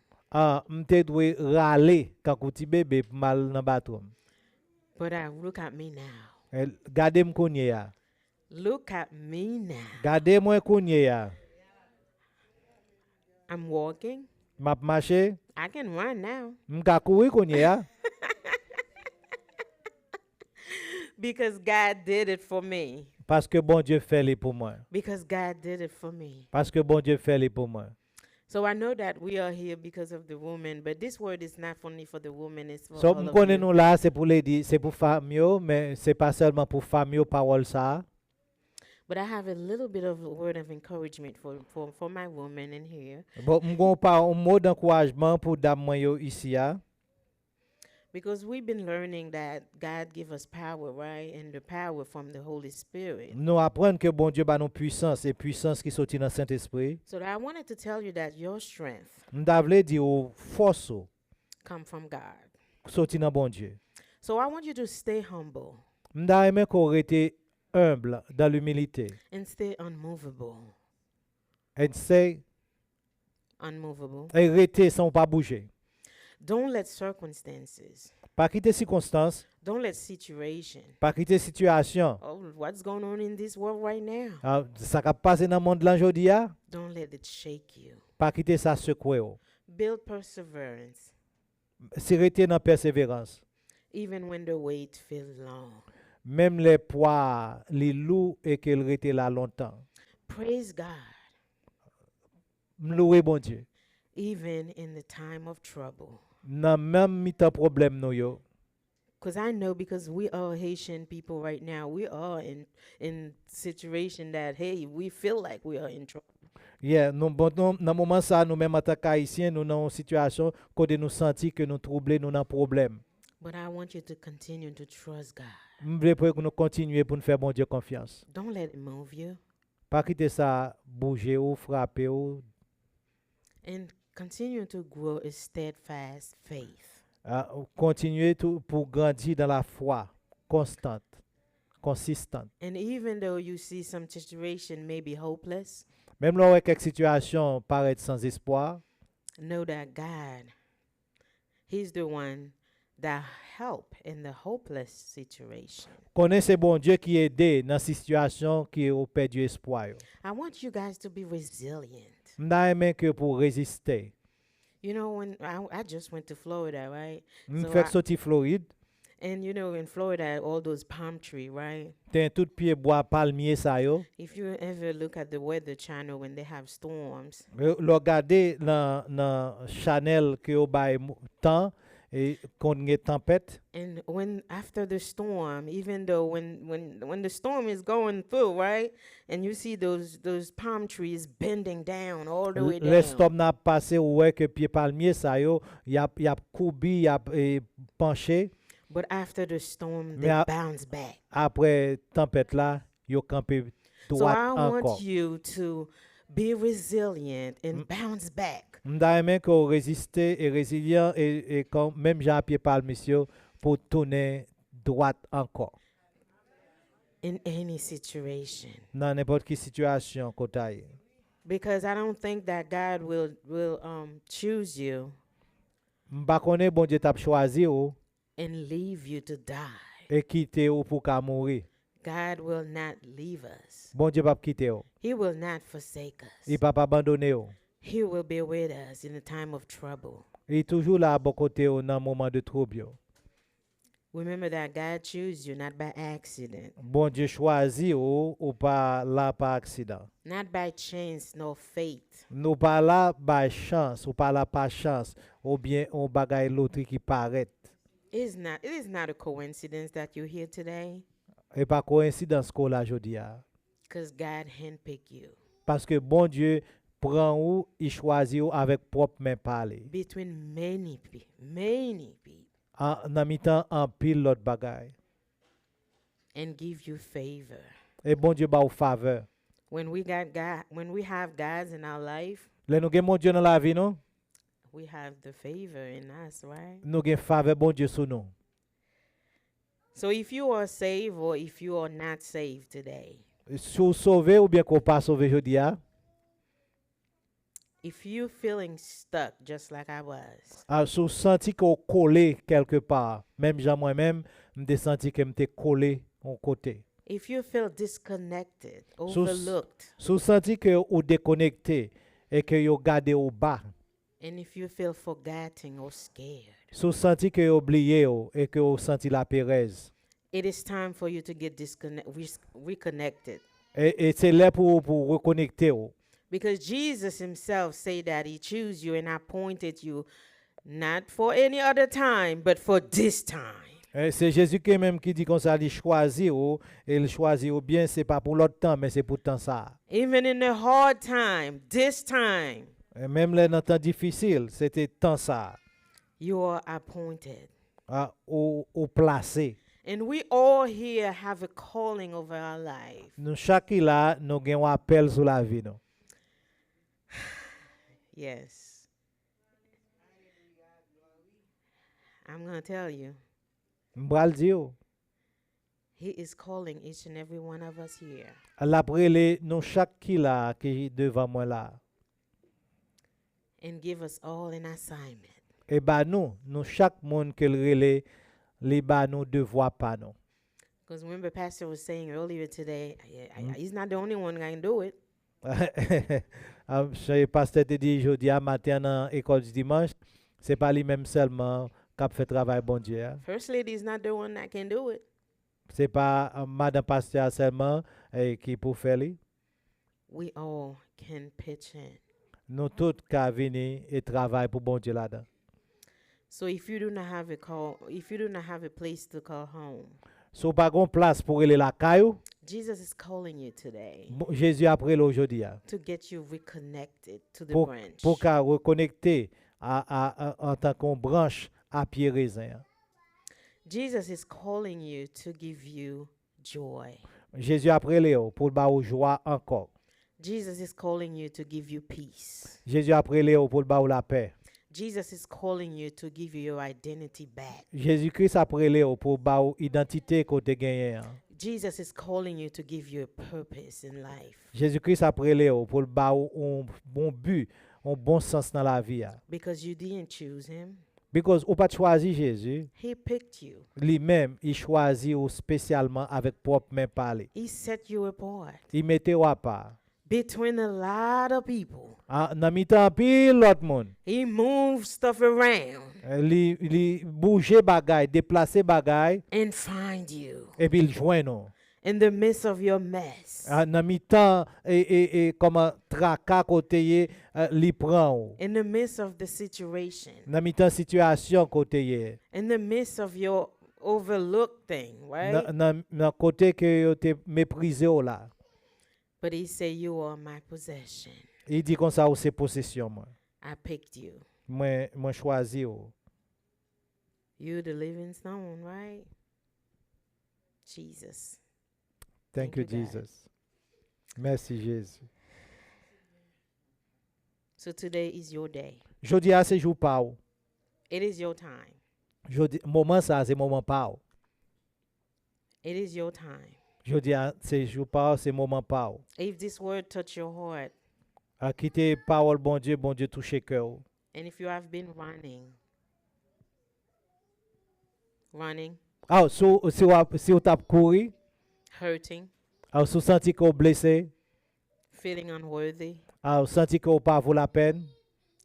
me dois râler quand un petit bébé mal dans le bathroom. But I look at me now. Gardez moi konye ya. Look at me now. Gardez moi konye ya. I'm walking. M'a marché, I can run now m'ka courir konye ya. because God did it for me. Parce que bon Dieu fait les pour moi. Because God did it for me. Parce que bon Dieu fait les pour moi. So I know that we are here because of the woman, but this word is not only for the woman, it's for So all m of connais you. nous là, c'est pour les c'est pour femme yo, mais c'est pas seulement pour femme yo parole ça. But I have a little bit of a word of encouragement for my woman in here, Bon, m'gon pas un mot d'encouragement pour dame moi yo ici a. because we've been learning that God give us power, right? And the power from the Holy Spirit. Nous apprendre que bon Dieu ba nous puissance et puissance qui sorti dans Saint-Esprit. So I wanted to tell you that your strength M'da vle di ou force ou come from God. sorti dans bon Dieu. So I want you to stay humble M'da aimé qu'on rete humble dans l'humilité. and stay unmovable. Et c'est Unmovable. et rete sans pas bouger. Don't let circumstances, Pas quitter circonstances, don't let situation. pas quitter situation. Oh, what's going on in this world right now? Ça qui passe dans le monde là aujourd'hui a, Don't let it shake you. pas quitter ça secouer ou. Build perseverance, Si rete dans persévérance. even when the wait feels long. Même les poids, les loups et qu'elle rete là longtemps. Praise God, M'louer bon Dieu. even in the time of trouble. Dans même mi-temps problème nous yo. Because I know, because we are Haitian people right now, we are in situation that, hey, we feel like we are in trouble. Yeah, nous bon dans moment ça nous même en tant qu'haïtiens nous dans une situation côté nous senti que nous troublés nous dans problème. But I want you to continue to trust God. M'vle pour que nous continuer pour nous faire bon Dieu confiance. Don't let it move you. Pas quitter ça bouger ou frapper ou And continue to grow a steadfast faith. continuer tout pour grandir dans la foi constante, consistante. And even though you see some situation may be hopeless, Même là où quelques situations paraissent sans espoir, know that God, He's the one that help in the hopeless situation. connaissez bon Dieu qui aide dans situation qui ont perdu espoir. Yo. I want you guys to be resilient. M'da aimé que pour résister. You know, when I just went to Florida, right? M'fait sorti Floride, And you know, in Florida, all those palm trees, right? t'es tout pied bois palmier ça yo. If you ever look at the Weather Channel when they have storms, Regardez dans Chanel que au bail temps et qu'on une tempête. and when after the storm, even though when the storm is going through, right, and you see those palm trees bending down all the way Le down, stop n'a passé ouais que pied palmier ça yo, y a coubi, y a penché. but after the storm, Mais they a- bounce back. Après tempête là, yo campé So droit I encore. want you to be resilient and bounce back. M'da aimé qu'on résister et résilient et quand même j'ai pied palmier pour tourner droite encore. In any situation, Dans n'importe quelle situation qu'on taille. because I don't think that God will choose you M'pa connaît bon Dieu t'a choisi ou and leave you to die. et quitter ou pour qu'à mourir. God will not leave us. Bon Dieu pas quitter ou. He will not forsake Il us. pas abandonner ou. He will be with us in the time of trouble. Il est toujours là à bon côté ou dans moment de trouble. Yo. Remember that God chose you not by accident, Bon Dieu choisi ou pas là par accident. not by chance nor fate. Nous pas là par chance ou pas là par chance ou bien on bagaille l'autre qui paraît. It is not a coincidence that you're here today, Et pas coïncidence qu'on là aujourd'hui. because God handpicked you. Parce que bon Dieu prend ou il choisit ou avec propre main parler. Between many people, En mi-temps en pile l'autre bagaille. and give you favor. Et bon Dieu ba ou faveur. When we have God in our life, Là nous gen bon Dieu dans la vie non? we have the favor in us, right? Nous gen faveur bon Dieu sur nous. So if you are saved or if you are not saved today, Sou sauvé ou bien qu'on pas sauvé aujourd'hui. if you feeling stuck just like I was, Sou senti qu'on collé quelque part. Même Jean moi-même, m'te senti que m'te collé au côté. if you feel disconnected, So- overlooked, Sou senti que ou déconnecté et que yo gardé au bas. and if you feel forgotten or scared, Sou senti que yo oublié ou et que ou senti la pérez. it is time for you to get reconnected. Et c'est là pour reconnecter ou. Because Jesus himself said that he chose you and appointed you not for any other time, but for this time. C'est Jésus qui même qui dit comme ça, il choisit ou et il choisit ou bien c'est pas pour l'autre temps mais c'est pour temps ça. Even in the hard time, this time, Et même les temps difficiles, c'était temps ça. you are appointed. Ou placé. And we all here have a calling over our life. Nous chaque là nous avons un appel sur la vie nous. Yes. I'm going to tell you, M'bral dire he is calling each and every one of us here. l'après nous chaque qui là qui devant moi là. And give us all an assignment. Et bah nous chaque monde que relé les bah nous devoir pas nous. Because remember, Pastor was saying earlier today, he's not the only one going to do it. Le pasteur te dit aujourd'hui à matin dans l'école du dimanche, c'est pas lui-même seulement qui fait travail bon Dieu. Hein. First lady is not the one that can do it. C'est pas madame pasteur seulement qui peut faire lui. We all can pitch in. Nous tous qui venir et travailler pour bon Dieu là-dedans. So if you do not have a call, if you do not have a place to call home, So pas gon place pour aller la caillou. Jesus is calling you today Jésus après aujourd'hui to get you reconnected to the pour branch. pour qu'à reconnecter en tant qu'on branche à pied raisin. Jesus is calling you to give you joy. Jésus après Léo pour ba ou joie encore. Jesus is calling you to give you peace. Jésus après Léo pour ba ou la paix. Jesus is calling you to give you your identity back. Jésus-Christ après Léo pour ba ou identité côté gagné. Jesus is calling you to give you a purpose in life. Jésus-Christ après Léo pour ba ou un bon but, un bon sens dans la vie. Because you didn't choose him. Because ou pas choisi Jésus, He picked you. lui-même il choisit ou spécialement avec propre main parler. He set you apart Il mettait ou à part. between a lot of people. Dans mi-temps pile l'autre monde. He moved stuff around Li bouger bagay, déplacer bagay and find you et puis il joint nous. in the midst of your mess. Dans mi-temps et comme tracas côté li prend ou. In the midst of the situation. Dans mi-temps situation côté In the midst of your overlooked thing, right? dans côté que yo te méprisé ou là. But he said, you are my possession. Il dit comme ça ou c'est possession moi. I picked you. Moi choisi ou. You the living stone, right? Jesus. Thank you you, God. Jesus. Merci Jésus. So today is your day. Jodi a c'est jour pa ou. It is your time. Jodi moment ça c'est moment pa ou. It is your time. Jodi a c'est jour pa ou, c'est moment pa ou. If this word touch your heart, A quitter parole bon Dieu toucher cœur. ou. and if you have been running, Ah, si ou tap couru, hurting, ah, si ou senti que ou blessé, feeling unworthy, ah, ou senti que ou pas vaut la peine,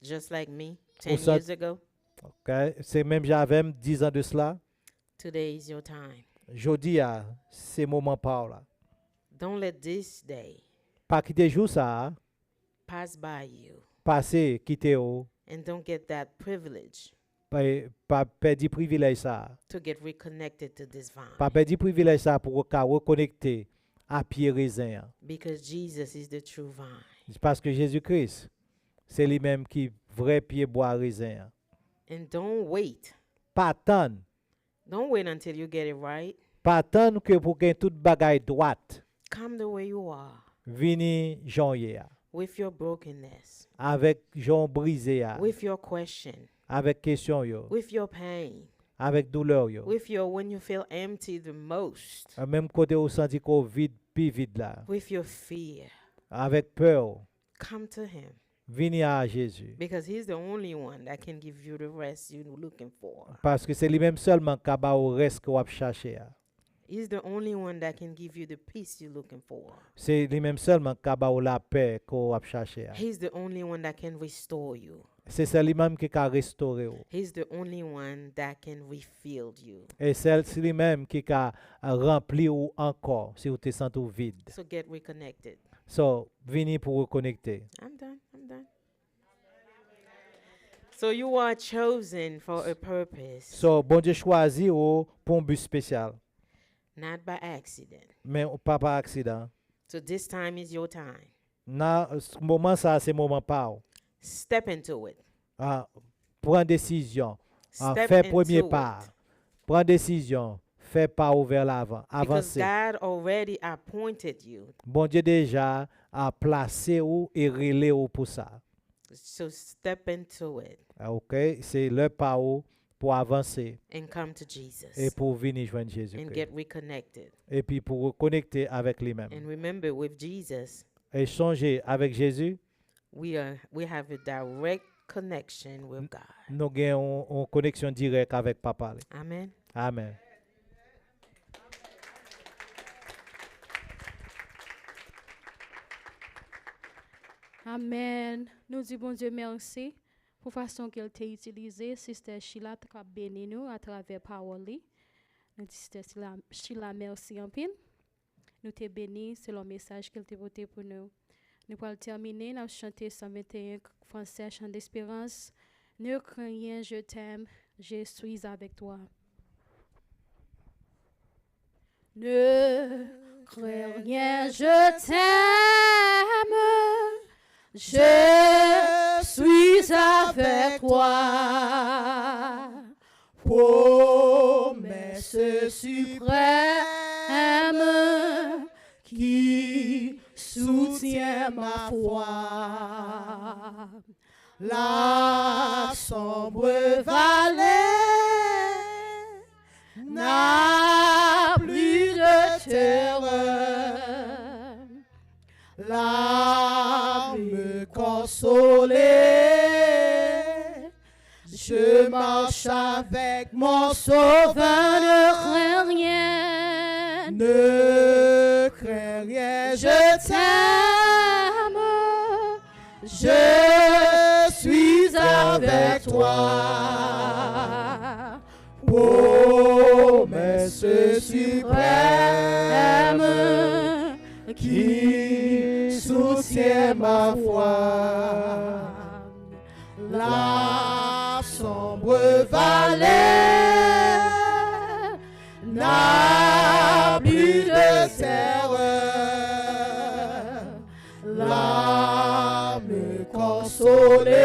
just like me 10 Ou ça- years ago, okay? C'est même j'avais 10 ans de cela. today is your time. Jodi a, c'est moment pa ou là. Don't let this day Pas quitter jour ça, pass by you, passer, quitter ou, and don't get that privilege pas perdre privilège ça. to get reconnected to this vine. Pas perdre privilège ça pour qu'à reconnecter à pied raisin. Because Jesus is the true vine. Parce que Jésus-Christ, c'est lui-même qui vrai pied bois raisin. And don't wait. Pas attendre, Don't wait until you get it right. pas attendre que pour qu'il toute bagaille droite, Come the way you are, vini janvier with your brokenness, avec Jean brisé, with your question, avec question yo, with your pain, avec douleur yo. with your when you feel empty the most, Même côté où senti qu'on vide, puis vide là, with your fear. avec peur, Come to him vini à Jésus. because he's the only one that can give you the rest you're looking for. Parce que c'est lui-même seulement qui a au reste qu'on va chercher. He's the only one that can give you the peace you're looking for. C'est lui-même seulement qui a la paix qu'on va chercher. He's the only one that can restore you. C'est lui-même qui a restauré. He's the only one that can refill you. Et c'est lui-même qui a rempli ou encore si vous te sentez vide. So get reconnected. So, vini pour reconnecter. I'm done. So you are chosen for a purpose, So, bon Dieu choisi ou pour un but spécial. not by accident. Mais pas par accident. So this time is your time. Ce moment ça, c'est moment pas. Step into it. Prends décision. Step Fais into premier it. pas. Prends décision. Fais pas vers l'avant. Because Avancez. God already appointed you. Bon Dieu déjà a placé ou et relé ou pour ça. So step into it OK? C'est le pas ou pour avancer and come to Jesus et pour venir joindre and Jésus-Christ. get reconnected. Et puis pour reconnecter avec lui-même. And remember, with Jesus, Et changer avec Jésus, we have a direct connection with God. nous avons une connexion directe avec Papa. Amen. Amen. Amen. Nous disons bon Dieu merci pour la façon qu'elle t'a utilisé. Sister Sheila t'a béni nous à travers parole. Nous disons Sister Sheila merci en pile. Nous t'es béni selon le message qu'elle t'a voté pour nous. Nous allons terminer. Nous chanter 121 français, chant d'espérance. Ne crains rien, je t'aime, je suis avec toi. Ne crains rien, je t'aime. Je suis avec toi. Promesse suprême qui soutient ma foi. La sombre vallée n'a plus de terreur. L'âme consolée, je marche avec mon sauveur. Ne crains rien, ne crains rien, je t'aime, je suis avec toi. Promesse suprême qui soutient ma foi. La sombre vallée n'a plus de terreur. L'âme consolée,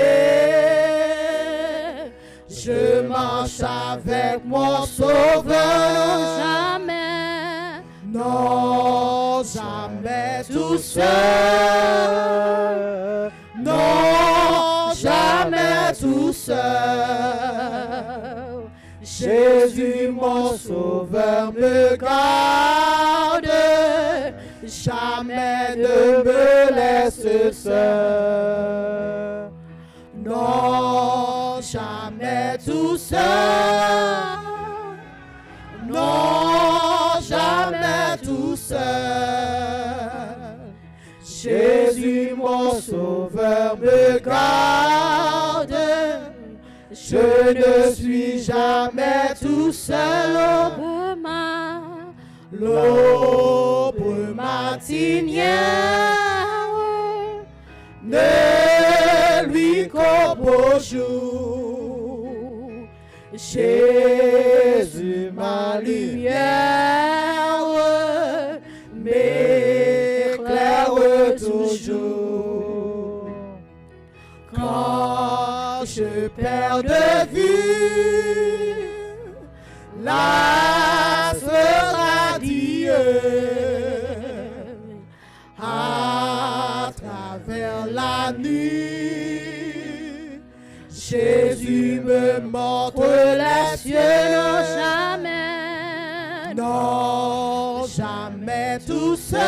je marche avec mon sauveur. Jamais, non, jamais tout seul. Non, jamais tout seul. Jésus, mon sauveur, me garde. Jamais ne me laisse seul. Non, jamais tout seul. Non, jamais tout seul. Jésus, mon sauveur, me garde. Je ne suis jamais tout seul. L'aube matinière ne lui qu'au jour. Jésus, ma lumière, m'éclaire toujours. Quand je perds de vue l'astre radieux à travers la nuit, Jésus me montre les cieux. Non, jamais, non, jamais tout seul.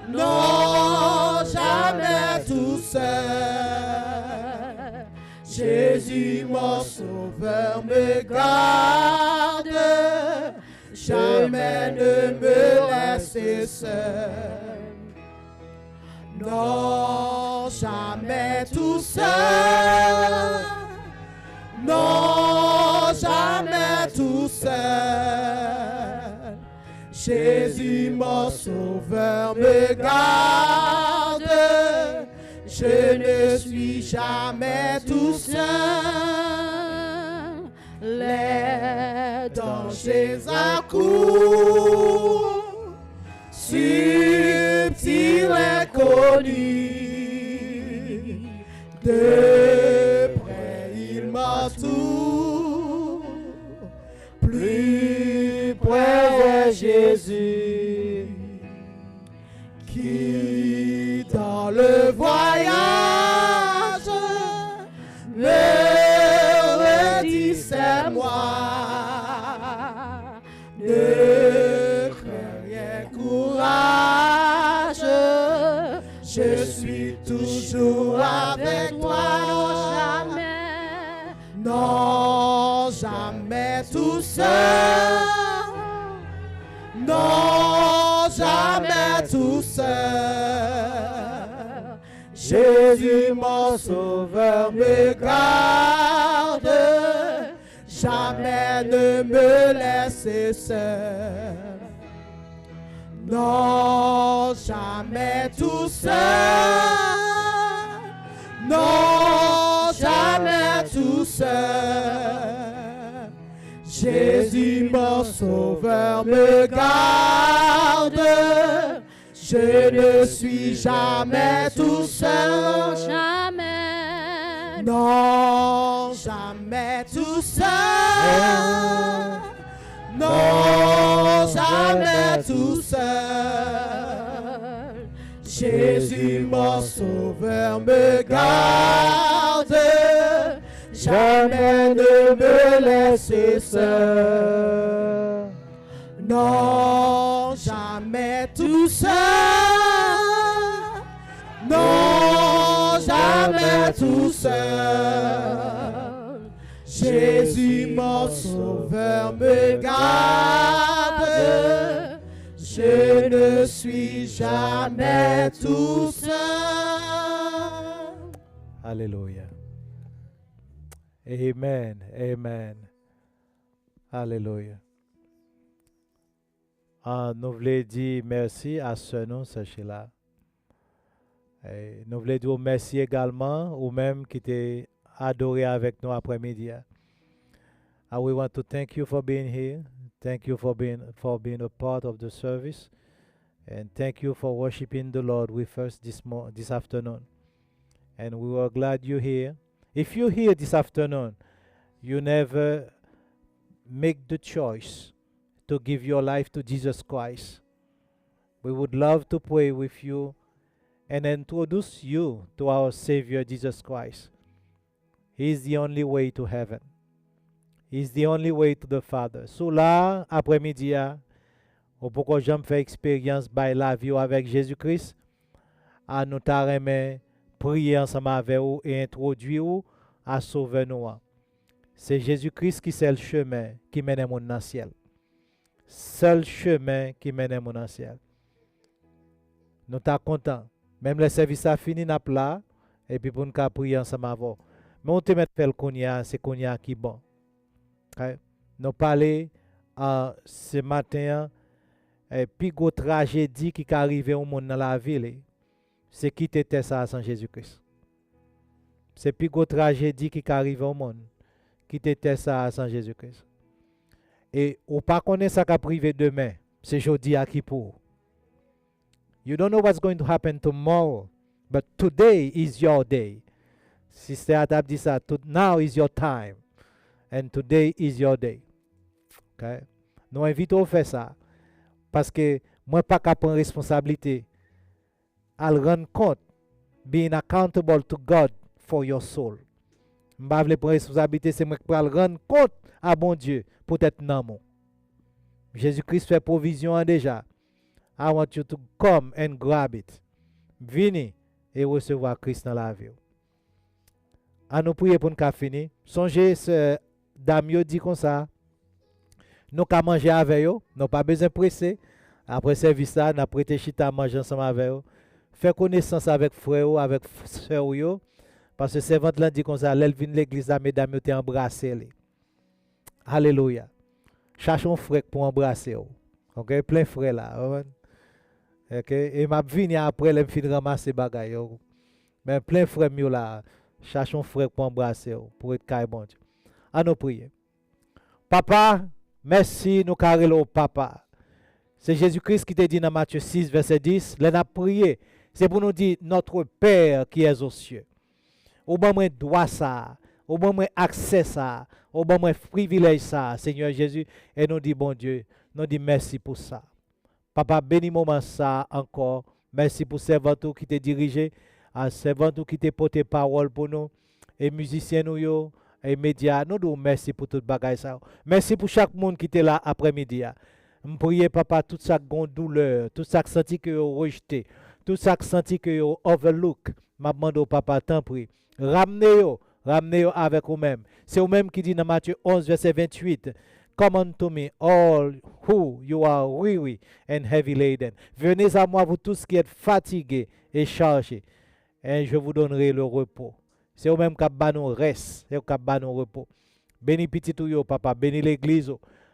Non, jamais tout seul. Jésus, mon sauveur, me garde. Jamais ne me laisse seul. Non, jamais tout seul. Non, jamais tout seul. Jésus mon sauveur me garde, je ne suis jamais tout seul. Les dangers accourent, subtils inconnus, de près il m'entoure, plus près est Jésus, qui dans le voyage me redit c'est moi. Ne crains rien, courage, je suis toujours avec toi. Non, jamais tout seul. Non, jamais tout seul. Jésus mon sauveur me garde, jamais ne me laisse seul. Non, jamais tout seul. Non, jamais tout seul. Jésus mon sauveur me garde, je ne suis jamais tout seul. Jamais. Non, jamais tout seul. Non, jamais tout seul. Jésus mon sauveur me garde, jamais ne me laisse seul. Non, jamais tout seul. Non, jamais tout seul. Jésus mon sauveur me garde, je ne suis jamais tout seul. Alléluia. Amen. Amen. Alléluia. Nous voulons dire merci à ce nom, ce là. Nous voulons dire merci également aux mêmes qui t'ont adoré avec nous après-midi. We want to thank you for being here. Thank you for being a part of the service. And thank you for worshiping the Lord with us this afternoon. And we were glad you're here. If you're here this afternoon, you never make the choice to give your life to Jesus Christ, we would love to pray with you and introduce you to our Savior Jesus Christ. He is the only way to heaven. He is the only way to the Father. So là, après-midi, ou pourquoi j'aime faire expérience by la vie avec Jésus-Christ, à nous t'arrêter, prier ensemble avec vous et introduire vous à sauver nous. C'est Jésus-Christ qui c'est le chemin qui mène au monde dans le ciel. Seul chemin qui mène au monde dans le ciel. Nous sommes contents. Même le service a fini, nous sommes là, et puis pour nous prier ensemble avec vous. Mais on te met le Konya, c'est Konya qui est bon. Okay? Nous parlons ce matin, puis une tragédie qui est arrivée au monde dans la ville, c'est qui était ça sans Jésus-Christ. C'est plus une tragédie qui est arrivée au monde, qui était ça sans Jésus-Christ. Et ou pas connaître ça qui va priver demain, c'est jeudi à Kippour. You don't know what's going to happen tomorrow, but today is your day. Sister Adab dit ça, now is your time. And today is your day. Okay? Nous invitons à faire ça. Parce que moi, pas qu'à prendre responsabilité. À le rendre compte. Being accountable to God for your soul. Je ne vais pas prendre responsabilité, c'est moi qui vais le rendre compte à bon Dieu pour être dans mon. Jésus-Christ fait provision déjà. I want you to come and grab it. Venez et recevoir Christ dans la vie. À nous prier pour nous finir. Songez ce Damio dit comme ça. Nous avons manger avec eux. Nous n'avons pas besoin de presser. Après service, nous avons prêté chita manger ensemble avec eux. Faire connaissance avec frère, avec sœur. Parce que servante là dit comme ça. Elle vient de l'église, mesdames, vous embrassé. Alléluia. Cherchons frère pour embrasser. OK, plein frère là. OK, et m'a vini après les fin ramasser bagaille. Mais plein frère mieux là. Cherchons frère pour embrasser pour être caille bon Dieu. À nous prier. Papa, merci nous carrelons papa. C'est Jésus-Christ qui t'a dit dans Matthieu 6 verset 10, l'on a prié, c'est pour nous dire notre Père qui est aux cieux. Au bon moins droit ça, au bon moins accès ça, au bon moins privilège ça, Seigneur Jésus, et nous dit bon Dieu, nous dit merci pour ça. Papa, bénis moment ça encore. Merci pour servant qui t'a dirigé, à servant qui t'a porté parole pour nous, et musiciens nous yo, et médias, nous disons merci pour toute bagaille ça. Merci pour chaque monde qui était là après-midi. Je prie, papa, tout ça qui douleur, tout ça qui senti que vous rejeté, tout ça qui senti que vous overlook. Je demande au papa, tant prie. Ramenez-vous avec vous-même. C'est vous-même qui dit dans Matthieu 11, verset 28. Come unto me, all who you are weary and heavy laden. Venez à moi, vous tous qui êtes fatigués et chargés, et je vous donnerai le repos. C'est vous-même qui avez nous reste, c'est vous qui avez nous repos. Bénis petit tout, papa, bénis l'église.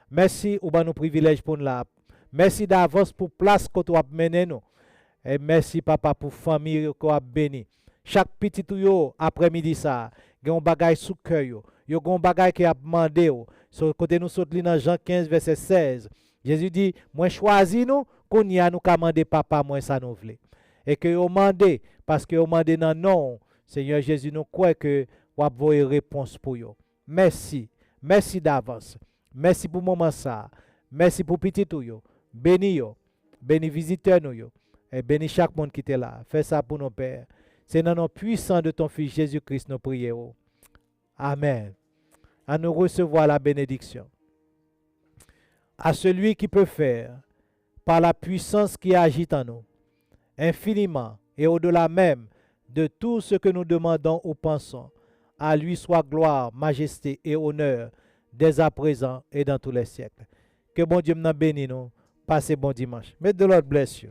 Merci ou nous privilège pour nous là. Merci d'avance pour place que tu as mené nous. Et merci papa pour famille que tu as béni. Chaque petit tout après-midi ça, il y a un bagage sous cœur. Il y a un bagage qui a demandé. Sur côté nous saute dans Jean 15 verset 16. Jésus dit, moi choisis nous qu'on y a nous commander papa moi ça nous voulait. Et que vous demandez parce que vous demandez dans non, Seigneur Jésus nous croit que vous avez une réponse pour vous. Merci. Merci d'avance. Merci pour le moment ça. Merci pour petit tout yo. Bénis yo. Bénis visiteurs nous yo. Et bénis chaque monde qui est là. Fais ça pour nos pères. C'est dans le nom puissant de ton Fils Jésus-Christ nous prions. Amen. À nous recevoir la bénédiction. À celui qui peut faire, par la puissance qui agit en nous, infiniment et au-delà même de tout ce que nous demandons ou pensons, à lui soit gloire, majesté et honneur, dès à présent et dans tous les siècles. Que bon Dieu nous bénisse nous. Passez bon dimanche. May the Lord bless you.